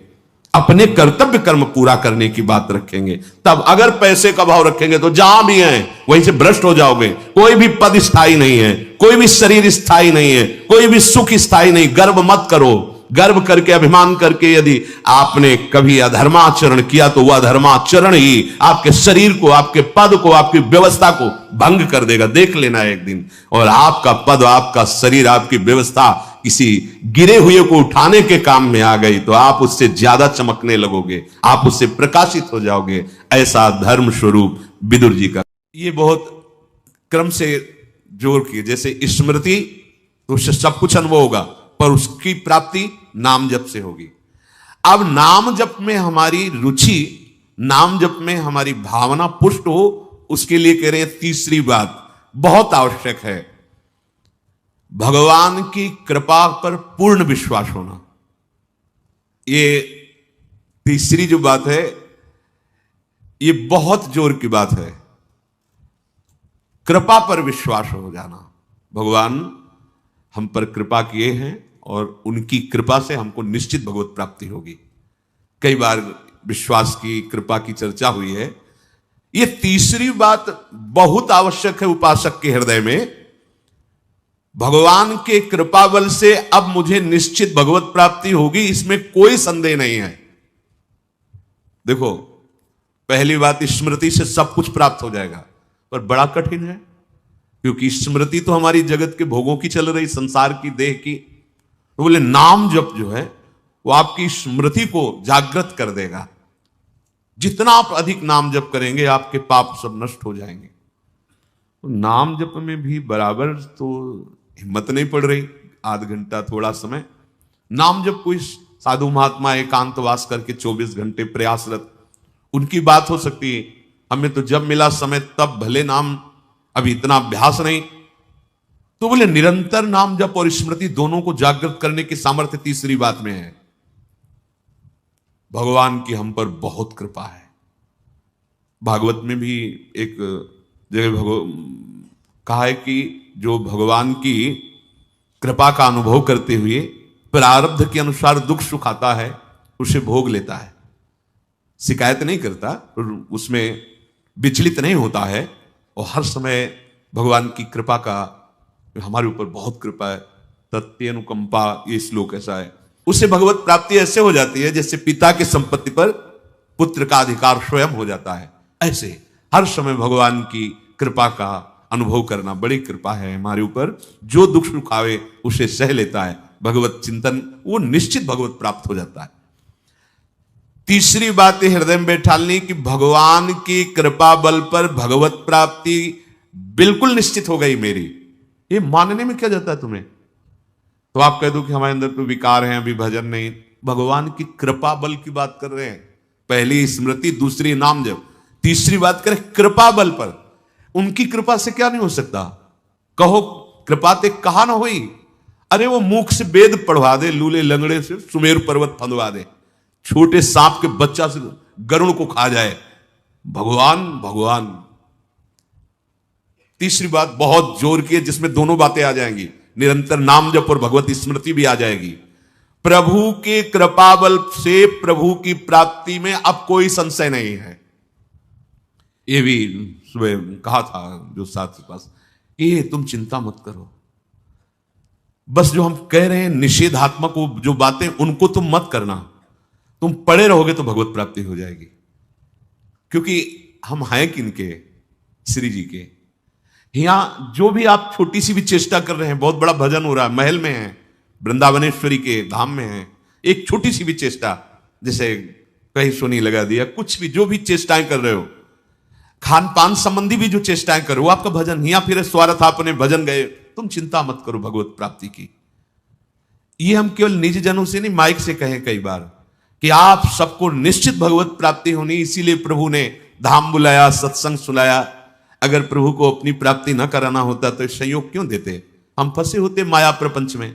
अपने कर्तव्य कर्म पूरा करने की बात रखेंगे। तब अगर पैसे का भाव रखेंगे तो जहां भी हैं वहीं से भ्रष्ट हो जाओगे। कोई भी पद स्थायी नहीं है, कोई भी शरीर स्थायी नहीं है, कोई भी सुख स्थायी नहीं। गर्व मत करो। गर्व करके, अभिमान करके यदि आपने कभी अधर्माचरण किया तो वह अधर्माचरण ही आपके शरीर को, आपके पद को, आपकी व्यवस्था को भंग कर देगा। देख लेना एक दिन। और आपका पद, आपका शरीर, आपकी व्यवस्था किसी गिरे हुए को उठाने के काम में आ गई तो आप उससे ज्यादा चमकने लगोगे, आप उससे प्रकाशित हो जाओगे। ऐसा धर्म स्वरूप विदुर जी का। ये बहुत क्रम से जोर की, जैसे स्मृति तो उससे सब कुछ अनुभव होगा, पर उसकी प्राप्ति नाम जप से होगी। अब नाम जप में हमारी रुचि, नाम जप में हमारी भावना पुष्ट हो, उसके लिए कह रहे हैं तीसरी बात बहुत आवश्यक है, भगवान की कृपा पर पूर्ण विश्वास होना। ये तीसरी जो बात है, ये बहुत जोर की बात है। कृपा पर विश्वास हो जाना। भगवान हम पर कृपा किए हैं और उनकी कृपा से हमको निश्चित भगवत प्राप्ति होगी। कई बार विश्वास की, कृपा की चर्चा हुई है। ये तीसरी बात बहुत आवश्यक है उपासक के हृदय में। भगवान के कृपा बल से अब मुझे निश्चित भगवत प्राप्ति होगी, इसमें कोई संदेह नहीं है। देखो, पहली बात, स्मृति से सब कुछ प्राप्त हो जाएगा, पर बड़ा कठिन है, क्योंकि स्मृति तो हमारी जगत के भोगों की चल रही, संसार की, देह की। तो बोले नाम जप जो है वो आपकी स्मृति को जागृत कर देगा। जितना आप अधिक नाम जप करेंगे, आपके पाप सब नष्ट हो जाएंगे। तो नाम जप में भी बराबर तो हिम्मत नहीं पड़ रही। आध घंटा थोड़ा समय नाम जप, कोई साधु महात्मा एकांतवास करके 24 घंटे प्रयासरत, उनकी बात हो सकती है। हमें तो जब मिला समय तब भले नाम, अभी इतना अभ्यास नहीं। तो बोले निरंतर नाम जप और स्मृति दोनों को जागृत करने की सामर्थ्य तीसरी बात में है। भगवान की हम पर बहुत कृपा है। भागवत में भी एक जगह कहा है कि जो भगवान की कृपा का अनुभव करते हुए प्रारब्ध के अनुसार दुख सुख आता है, उसे भोग लेता है, शिकायत नहीं करता, उसमें विचलित नहीं होता है, और हर समय भगवान की कृपा का, हमारे ऊपर बहुत कृपा है, तत्ते अनुकंपा, ये श्लोक ऐसा है। उससे भगवत प्राप्ति ऐसे हो जाती है जैसे पिता की संपत्ति पर पुत्र का अधिकार स्वयं हो जाता है। ऐसे हर समय भगवान की कृपा का अनुभव करना बड़ी कृपा है हमारे ऊपर। जो दुख सुख आवे उसे सह लेता है, भगवत चिंतन, वो निश्चित भगवत प्राप्त हो जाता है। तीसरी बात हृदय में बैठालनी कि भगवान की कृपा बल पर भगवत प्राप्ति बिल्कुल निश्चित हो गई मेरी। ये मानने में क्या जाता है तुम्हें? तो आप कह दो कि हमारे अंदर तो विकार हैं, अभी भजन नहीं। भगवान की कृपा बल की बात कर रहे हैं। पहली स्मृति, दूसरी नाम जप, तीसरी बात करें कृपा बल पर। उनकी कृपा से क्या नहीं हो सकता? कहो कृपा ते कहा ना हुई। अरे वो मुख से वेद पढ़वा दे, लूले लंगड़े से सुमेर पर्वत फंदवा दे, छोटे सांप के बच्चा से गरुड़ को खा जाए। भगवान भगवान। तीसरी बात बहुत जोर की है, जिसमें दोनों बातें आ जाएंगी, निरंतर नाम जप और भगवत स्मृति भी आ जाएगी। प्रभु के कृपा बल से प्रभु की प्राप्ति में अब कोई संशय नहीं है। ये भी सुबह कहा था जो साथ के पास, ये तुम चिंता मत करो, बस जो हम कह रहे हैं निषेधात्मक जो बातें उनको तुम मत करना, तुम पड़े रहोगे तो भगवत प्राप्ति हो जाएगी। क्योंकि हम हैं किनके? श्री जी के। यहां जो भी आप छोटी सी भी चेष्टा कर रहे हैं, बहुत बड़ा भजन हो रहा है, महल में है, वृंदावनेश्वरी के धाम में है, एक छोटी सी भी चेष्टा, जैसे कहीं सोनी लगा दिया, कुछ भी जो भी चेष्टाएं कर रहे हो, खान पान संबंधी भी जो चेष्टाएं करो, वो आपका भजन। या फिर स्वार्थ आपने भजन गए, तुम चिंता मत करो भगवत प्राप्ति की। ये हम केवल निज जनों से नहीं, माइक से कहें कई बार कि आप सबको निश्चित भगवत प्राप्ति होनी, इसीलिए प्रभु ने धाम बुलाया, सत्संग सुनाया। अगर प्रभु को अपनी प्राप्ति न कराना होता तो संयोग क्यों देते? हम फंसे होते माया प्रपंच में।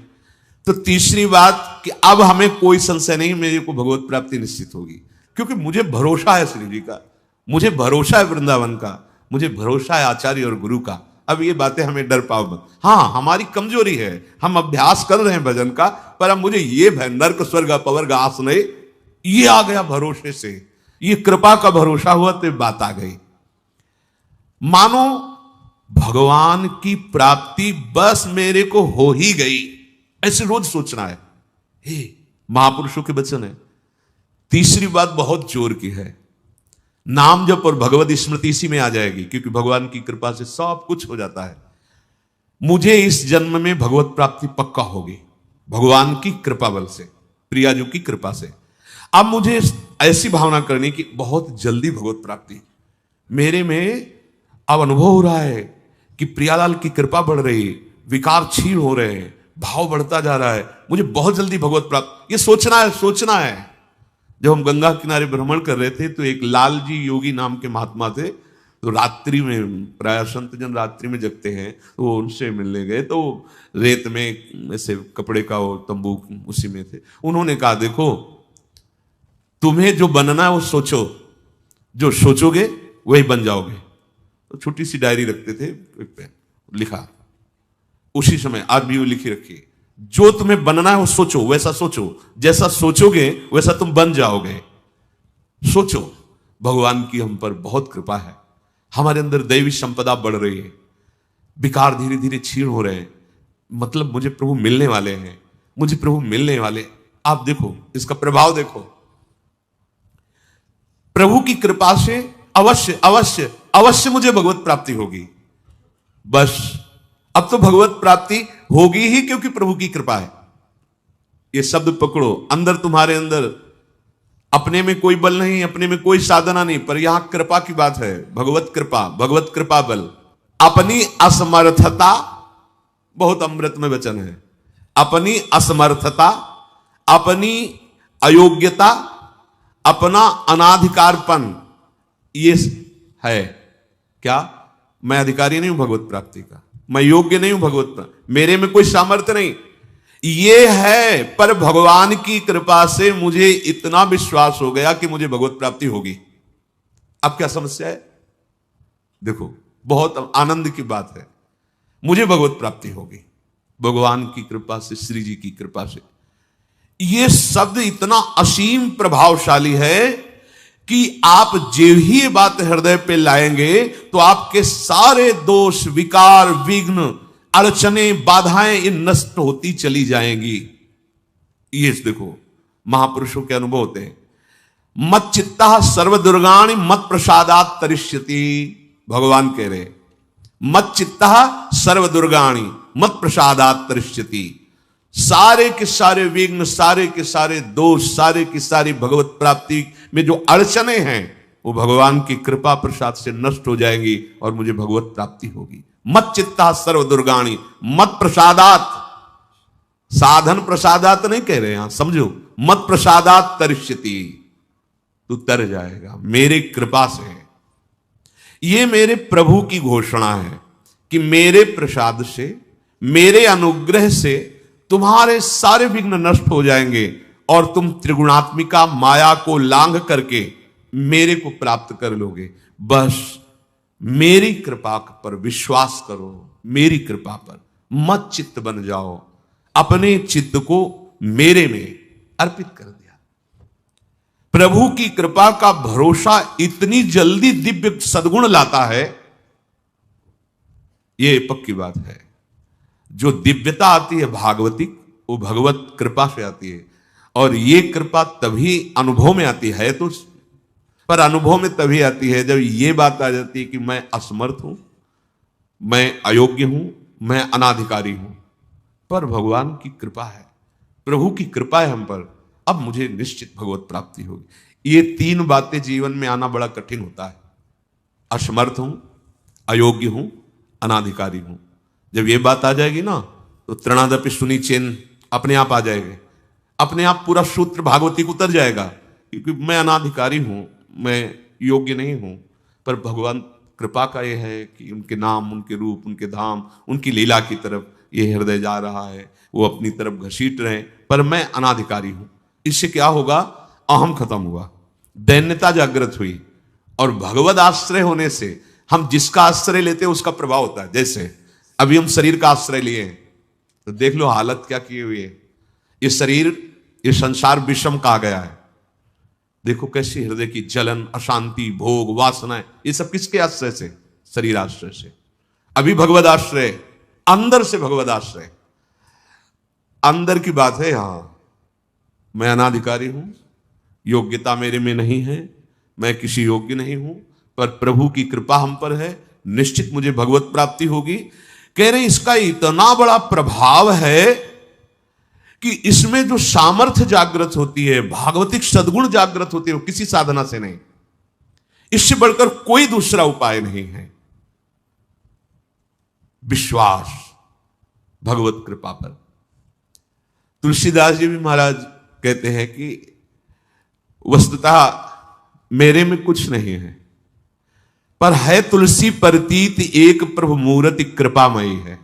तो तीसरी बात कि अब हमें कोई संशय नहीं, मेरे को भगवत प्राप्ति निश्चित होगी, क्योंकि मुझे भरोसा है श्री जी का, मुझे भरोसा है वृंदावन का, मुझे भरोसा है आचार्य और गुरु का। अब ये बातें हमें डर पाओ मत। हाँ, हमारी कमजोरी है, हम अभ्यास कर रहे हैं भजन का, पर अब मुझे ये भय नर्क स्वर्ग अपवर्ग आसने, ये आ गया भरोसे से, ये कृपा का भरोसा हुआ तो बात आ गई। मानो भगवान की प्राप्ति बस मेरे को हो ही गई, ऐसे रोज सोचना है। हे महापुरुषों के वचन है। तीसरी बात बहुत जोर की है, नाम जप और भगवत स्मृति इसी में आ जाएगी, क्योंकि भगवान की कृपा से सब कुछ हो जाता है। मुझे इस जन्म में भगवत प्राप्ति पक्का होगी, भगवान की कृपा बल से, प्रियाजू की कृपा से। अब मुझे ऐसी भावना करनी कि बहुत जल्दी भगवत प्राप्ति। मेरे में अब अनुभव हो रहा है कि प्रियालाल की कृपा बढ़ रही है, विकार क्षीण हो रहे हैं, भाव बढ़ता जा रहा है, मुझे बहुत जल्दी भगवत प्राप्त। ये सोचना है, सोचना है। जब हम गंगा किनारे भ्रमण कर रहे थे तो एक लाल जी योगी नाम के महात्मा थे, तो रात्रि में, प्राय संत जन रात्रि में जगते हैं, तो वो उनसे मिलने गए, तो रेत में ऐसे कपड़े का वो तंबू उसी में थे। उन्होंने कहा देखो, तुम्हें जो बनना है वो सोचो, जो सोचोगे वही बन जाओगे। तो छोटी सी डायरी रखते थे, एक पेन लिखा, उसी समय आज भी वो लिखी रखी, जो तुम्हें बनना है वो सोचो, वैसा सोचो, जैसा सोचोगे वैसा तुम बन जाओगे। सोचो। भगवान की हम पर बहुत कृपा है, हमारे अंदर दैवी संपदा बढ़ रही है, विकार धीरे धीरे क्षीण हो रहे हैं, मतलब मुझे प्रभु मिलने वाले हैं, मुझे प्रभु मिलने वाले। आप देखो इसका प्रभाव देखो। प्रभु की कृपा से अवश्य अवश्य अवश्य मुझे भगवत प्राप्ति होगी। बस अब तो भगवत प्राप्ति होगी ही, क्योंकि प्रभु की कृपा है। ये शब्द पकड़ो, अंदर तुम्हारे अंदर अपने में कोई बल नहीं, अपने में कोई साधना नहीं, पर यहां कृपा की बात है। भगवत कृपा बल। अपनी असमर्थता, बहुत अमृत में वचन है, अपनी असमर्थता, अपनी अयोग्यता, अपना अनाधिकारपन, ये है क्या? मैं अधिकारी नहीं हूं भगवत प्राप्ति का, मैं योग्य नहीं हूं भगवत प्राप्ति, मेरे में कोई सामर्थ्य नहीं, ये है। पर भगवान की कृपा से मुझे इतना विश्वास हो गया कि मुझे भगवत प्राप्ति होगी। अब क्या समस्या है? देखो, बहुत आनंद की बात है, मुझे भगवत प्राप्ति होगी भगवान की कृपा से, श्री जी की कृपा से। यह शब्द इतना असीम प्रभावशाली है कि आप जो ही ये बात हृदय पे लाएंगे तो आपके सारे दोष, विकार, विघ्न, अड़चने, बाधाएं ये नष्ट होती चली जाएंगी। ये देखो महापुरुषों के अनुभव होते हैं। मत चित्ता सर्वदुर्गाणि मत प्रसादात तरिष्यति, भगवान कह रहे, मत चित्ता सर्वदुर्गाणि मत प्रसादात तरिष्यति। सारे के सारे विघ्न, सारे के सारे दोष, सारे की सारी भगवत प्राप्ति में जो अड़चने हैं वो भगवान की कृपा प्रसाद से नष्ट हो जाएंगी और मुझे भगवत प्राप्ति होगी। मत चित्ता सर्व दुर्गाणी मत प्रसादात, साधन प्रसादात नहीं कह रहे यहां, समझो, मत प्रसादात तरिष्यति, तू तर जाएगा मेरी कृपा से। ये मेरे प्रभु की घोषणा है कि मेरे प्रसाद से, मेरे अनुग्रह से तुम्हारे सारे विघ्न नष्ट हो जाएंगे और तुम त्रिगुणात्मिका माया को लांघ करके मेरे को प्राप्त कर लोगे। बस मेरी कृपा पर विश्वास करो, मेरी कृपा पर मत चित्त बन जाओ। अपने चित्त को मेरे में अर्पित कर दिया। प्रभु की कृपा का भरोसा इतनी जल्दी दिव्य सद्गुण लाता है, ये पक्की बात है। जो दिव्यता आती है भागवतिक, वो भगवत कृपा से आती है। और ये कृपा तभी अनुभव में आती है, तो पर अनुभव में तभी आती है जब ये बात आ जाती है कि मैं असमर्थ हूं, मैं अयोग्य हूं, मैं अनाधिकारी हूं। पर भगवान की कृपा है, प्रभु की कृपा है हम पर, अब मुझे निश्चित भगवत प्राप्ति होगी। ये तीन बातें जीवन में आना बड़ा कठिन होता है। असमर्थ हूं, अयोग्य हूं, अनाधिकारी हूं। जब ये बात आ जाएगी ना, तो तृणादपि सुनी चेन अपने आप आ जाएंगे, अपने आप पूरा सूत्र भागवतिक उतर जाएगा। क्योंकि मैं अनाधिकारी हूं, मैं योग्य नहीं हूं, पर भगवान कृपा का यह है कि उनके नाम, उनके रूप, उनके धाम, उनकी लीला की तरफ ये हृदय जा रहा है, वो अपनी तरफ घसीट रहे हैं, पर मैं अनाधिकारी हूं। इससे क्या होगा? अहम खत्म हुआ, दैन्यता जागृत हुई, और भगवद आश्रय होने से हम जिसका आश्रय लेते हैं उसका प्रभाव होता है। जैसे अभी हम शरीर का आश्रय लिए हैं, तो देख लो हालत क्या की हुई है। ये शरीर, ये संसार विषम कहा गया है। देखो कैसी हृदय की जलन, अशांति, भोग, वासनाएं, ये सब किसके आश्रय से? शरीर आश्रय से। अभी भगवद आश्रय, अंदर से भगवद आश्रय, अंदर की बात है। यहां मैं अनाधिकारी हूं, योग्यता मेरे में नहीं है, मैं किसी योग्य नहीं हूं, पर प्रभु की कृपा हम पर है, निश्चित मुझे भगवत प्राप्ति होगी। कह रहे इसका इतना बड़ा प्रभाव है कि इसमें जो सामर्थ्य जागृत होती है, भागवतिक सद्गुण जागृत होती है, वो किसी साधना से नहीं, इससे बढ़कर कोई दूसरा उपाय नहीं है। विश्वास भगवत कृपा पर। तुलसीदास जी भी महाराज कहते हैं कि वस्तुतः मेरे में कुछ नहीं है, पर है तुलसी प्रतीत एक प्रभु मूर्ति कृपामयी है।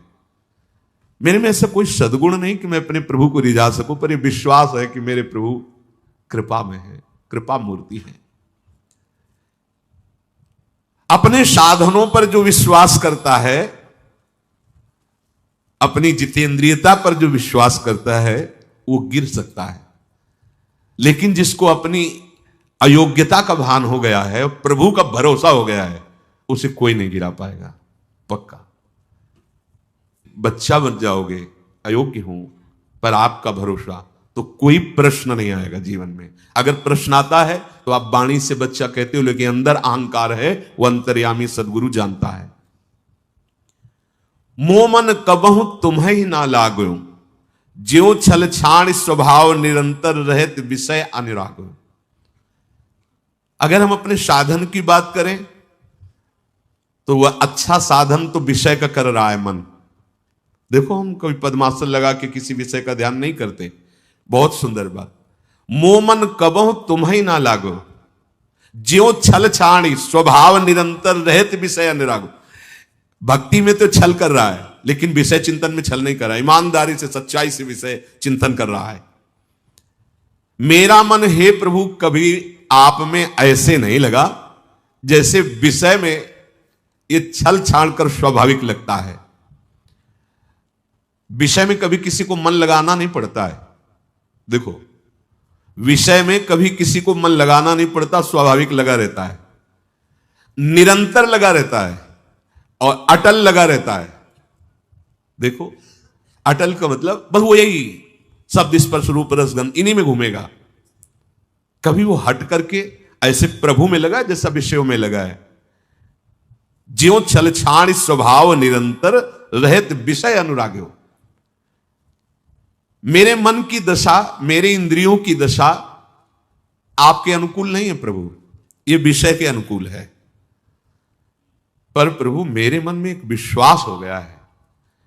मेरे में ऐसा कोई सद्गुण नहीं कि मैं अपने प्रभु को रिझा सकूं, पर यह विश्वास है कि मेरे प्रभु कृपा में है, कृपा मूर्ति है। अपने साधनों पर जो विश्वास करता है, अपनी जितेंद्रियता पर जो विश्वास करता है, वो गिर सकता है। लेकिन जिसको अपनी अयोग्यता का भान हो गया है, प्रभु का भरोसा हो गया है, उसे कोई नहीं गिरा पाएगा, पक्का। बच्चा बन जाओगे, अयोग्य हूं, पर आपका भरोसा, तो कोई प्रश्न नहीं आएगा जीवन में। अगर प्रश्न आता है तो आप वाणी से बच्चा कहते हो, लेकिन अंदर अहंकार है, वो अंतर्यामी सदगुरु जानता है। मोमन कबहु तुम्हें ही ना लागो, ज्यो छल छाण स्वभाव निरंतर रहत विषय अनुराग। अगर हम अपने साधन की बात करें तो वह अच्छा साधन तो विषय का कर रहा है मन। देखो हम कभी पद्मासन लगा के किसी विषय का ध्यान नहीं करते, बहुत सुंदर बात। मोमन कबहु तुम्हें ना लागो, ज्यो छल छाणी स्वभाव निरंतर रहत विषय अनुराग। भक्ति में तो छल कर रहा है, लेकिन विषय चिंतन में छल नहीं कर रहा है, ईमानदारी से, सच्चाई से विषय चिंतन कर रहा है। मेरा मन हे प्रभु कभी आप में ऐसे नहीं लगा जैसे विषय में ये छल छाड़ कर स्वाभाविक लगता है। विषय में कभी किसी को मन लगाना नहीं पड़ता है। देखो, विषय में कभी किसी को मन लगाना नहीं पड़ता, स्वाभाविक लगा रहता है, निरंतर लगा रहता है और अटल लगा रहता है। देखो, अटल का मतलब बस वो यही शब्द स्पर्श रूप रस गंध इन्हीं में घूमेगा। कभी वो हट करके ऐसे प्रभु में लगा जैसा विषयों में लगा है। ज्यो छल छाण स्वभाव निरंतर रहत विषय अनुराग्यो। मेरे मन की दशा, मेरे इंद्रियों की दशा आपके अनुकूल नहीं है प्रभु, ये विषय के अनुकूल है। पर प्रभु मेरे मन में एक विश्वास हो गया है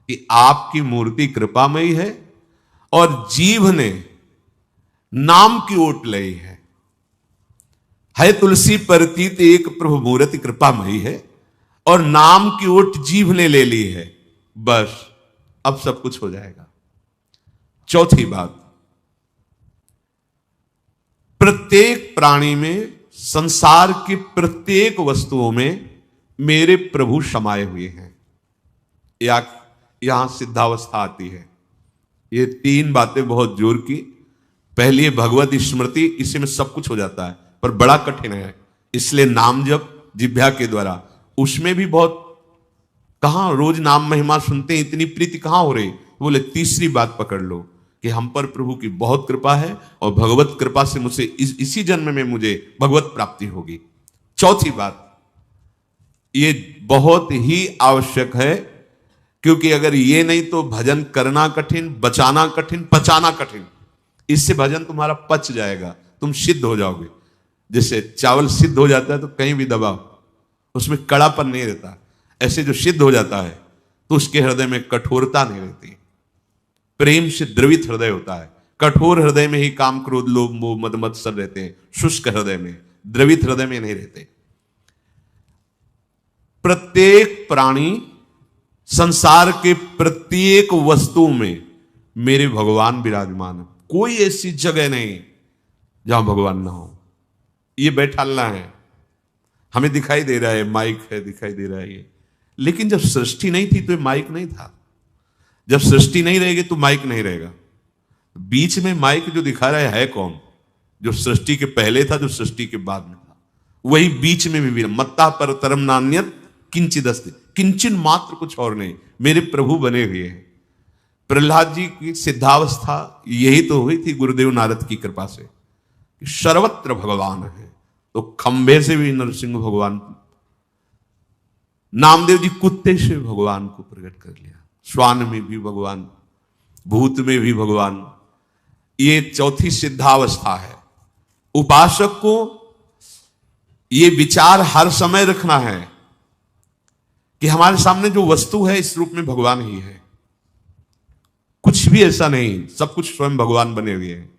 कि आपकी मूर्ति कृपामयी है और जीभ ने नाम की ओट लई है तुलसी परतीत एक प्रभु मूर्ति कृपामयी है और नाम की ओट जीभ ने ले ली है, बस अब सब कुछ हो जाएगा। चौथी बात, प्रत्येक प्राणी में, संसार की प्रत्येक वस्तुओं में मेरे प्रभु समाये हुए हैं। यहां सिद्धावस्था आती है। ये तीन बातें बहुत जोर की। पहली है भगवत स्मृति, इसी में सब कुछ हो जाता है, पर बड़ा कठिन है, इसलिए नाम जप जिह्वा के द्वारा, उसमें भी बहुत, कहां रोज नाम महिमा सुनते हैं, इतनी प्रीति कहां हो रही। बोले तीसरी बात पकड़ लो कि हम पर प्रभु की बहुत कृपा है और भगवत कृपा से मुझे इसी जन्म में मुझे भगवत प्राप्ति होगी। चौथी बात, ये बहुत ही आवश्यक है, क्योंकि अगर ये नहीं तो भजन करना कठिन, बचाना कठिन, पचाना कठिन। इससे भजन तुम्हारा पच जाएगा, तुम सिद्ध हो जाओगे। जैसे चावल सिद्ध हो जाता है तो कहीं भी दबाओ उसमें कड़ापन नहीं रहता, ऐसे जो सिद्ध हो जाता है तो उसके हृदय में कठोरता नहीं रहती, प्रेम से द्रवित हृदय होता है। कठोर हृदय में ही काम, क्रोध, लोभ, मोह, मद मत्सर रहते हैं, शुष्क हृदय में, द्रवित हृदय में नहीं रहते। प्रत्येक प्राणी, संसार के प्रत्येक वस्तु में मेरे भगवान विराजमान है। कोई ऐसी जगह नहीं जहां भगवान ना हो। ये बैठालना है, हमें दिखाई दे रहा है, माइक है, दिखाई दे रहा है ये, लेकिन जब सृष्टि नहीं थी तो ये माइक नहीं था। जब सृष्टि नहीं रहेगी तो माइक नहीं रहेगा। बीच में माइक जो दिखा रहा है कौन? जो सृष्टि के पहले था, जो सृष्टि के बाद में था, वही बीच में भी मत्ता पर तरम नान्यत किंचित अस्ति, किंचन मात्र कुछ और नहीं, मेरे प्रभु बने हुए हैं। प्रहलाद जी की सिद्धावस्था यही तो हुई थी गुरुदेव नारद की कृपा से, सर्वत्र भगवान है। तो खंबे से भी नरसिंह भगवान, नामदेव जी कुत्ते से भगवान को प्रकट कर लिया, श्वान में भी भगवान, भूत में भी भगवान। ये चौथी सिद्धावस्था है। उपासक को ये विचार हर समय रखना है कि हमारे सामने जो वस्तु है इस रूप में भगवान ही है, कुछ भी ऐसा नहीं, सब कुछ स्वयं भगवान बने हुए हैं।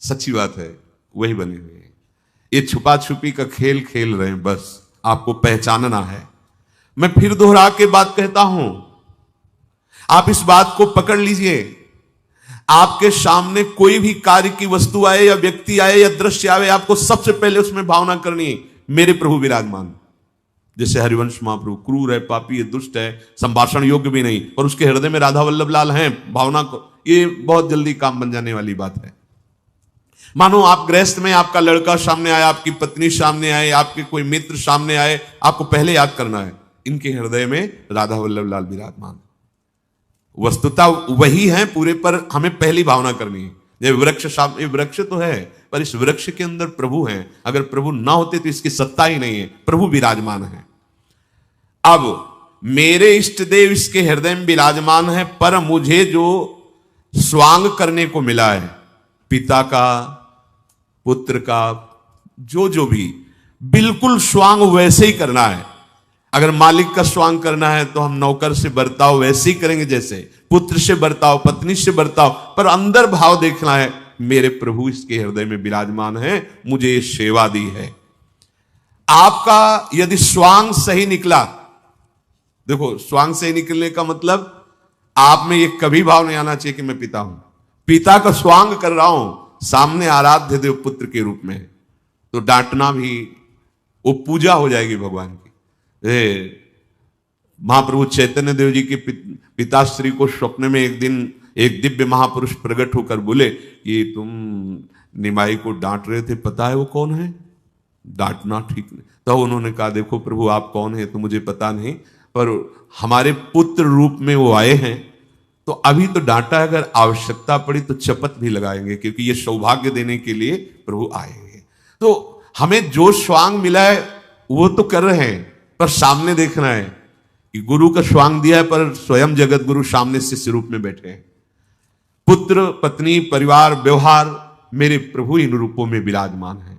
सच्ची बात है, वही बने हुए हैं। ये छुपा छुपी का खेल खेल रहे हैं, बस आपको पहचानना है। मैं फिर दोहरा के बात कहता हूं, आप इस बात को पकड़ लीजिए। आपके सामने कोई भी कार्य की वस्तु आए या व्यक्ति आए या दृश्य आए, आपको सबसे पहले उसमें भावना करनी है मेरे प्रभु विराजमान। जैसे हरिवंश महाप्रभु क्रूर है, पापी है, दुष्ट है, संभाषण योग्य भी नहीं, और उसके हृदय में राधा वल्लभ लाल हैं, भावना को, ये बहुत जल्दी काम बन जाने वाली बात है। मानो आप गृहस्थ में, आपका लड़का सामने आया, आपकी पत्नी सामने आए, आपके कोई मित्र सामने आए, आपको पहले याद करना है इनके हृदय में राधा वल्लभ लाल विराजमान। वस्तुता वही है पूरे, पर हमें पहली भावना करनी है। ये वृक्ष सामने, ये वृक्ष तो है, पर इस वृक्ष के अंदर प्रभु हैं। अगर प्रभु ना होते तो इसकी सत्ता ही नहीं है, प्रभु विराजमान है। अब मेरे इष्ट देव इसके हृदय में विराजमान है, पर मुझे जो स्वांग करने को मिला है, पिता का, पुत्र का, जो भी, बिल्कुल स्वांग वैसे ही करना है। अगर मालिक का स्वांग करना है तो हम नौकर से बर्ताव वैसे ही करेंगे, जैसे पुत्र से बर्ताव, पत्नी से बर्ताव, पर अंदर भाव देखना है मेरे प्रभु इसके हृदय में विराजमान है, मुझे ये सेवा दी है। आपका यदि स्वांग सही निकला, देखो स्वांग सही निकलने का मतलब आप में ये कभी भाव नहीं आना चाहिए कि मैं पिता हूं, पिता का स्वांग कर रहा हूं, सामने आराध्य देव पुत्र के रूप में, तो डांटना भी वो पूजा हो जाएगी भगवान की। महाप्रभु चैतन्य देव जी के पिताश्री को स्वप्न में एक दिन एक दिव्य महापुरुष प्रकट होकर बोले कि तुम निमाई को डांट रहे थे, पता है वो कौन है? डांटना ठीक नहीं। तो उन्होंने कहा देखो प्रभु आप कौन है तो मुझे पता नहीं, पर हमारे पुत्र रूप में वो आए हैं, तो अभी तो डांटा, अगर आवश्यकता पड़ी तो चपत भी लगाएंगे, क्योंकि ये सौभाग्य देने के लिए प्रभु आए हैं। तो हमें जो स्वांग मिला है वो तो कर रहे हैं, पर सामने देखना है कि गुरु का स्वांग दिया है पर स्वयं जगत गुरु सामने शिष्य रूप में बैठे हैं। पुत्र, पत्नी, परिवार, व्यवहार मेरे प्रभु इन रूपों में विराजमान है।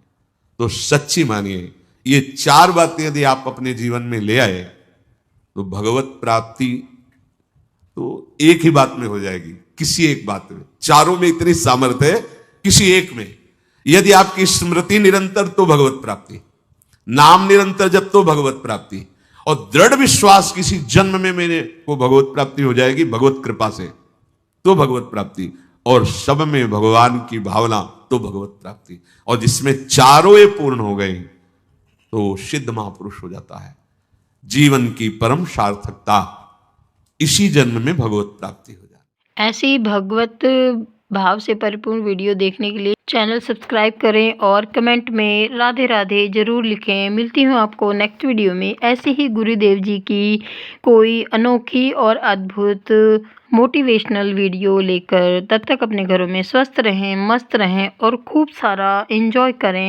तो सच्ची मानिए ये चार बातें यदि आप अपने जीवन में ले आए तो भगवत प्राप्ति तो एक ही बात में हो जाएगी, किसी एक बात में। चारों में इतनी सामर्थ्य है, किसी एक में यदि आपकी स्मृति निरंतर तो भगवत प्राप्ति, नाम निरंतर जब तो भगवत प्राप्ति, और दृढ़ विश्वास किसी जन्म में मेरे को भगवत प्राप्ति हो जाएगी भगवत कृपा से तो भगवत प्राप्ति, और सब में भगवान की भावना तो भगवत प्राप्ति। और जिसमें चारों ये पूर्ण हो गई तो सिद्ध महापुरुष हो जाता है। जीवन की परम सार्थकता इसी जन्म में भगवत प्राप्ति हो जाती है। ऐसी भगवत भाव से परिपूर्ण वीडियो देखने के लिए चैनल सब्सक्राइब करें और कमेंट में राधे राधे जरूर लिखें। मिलती हूँ आपको नेक्स्ट वीडियो में ऐसे ही गुरुदेव जी की कोई अनोखी और अद्भुत मोटिवेशनल वीडियो लेकर। तब तक अपने घरों में स्वस्थ रहें, मस्त रहें और खूब सारा एंजॉय करें।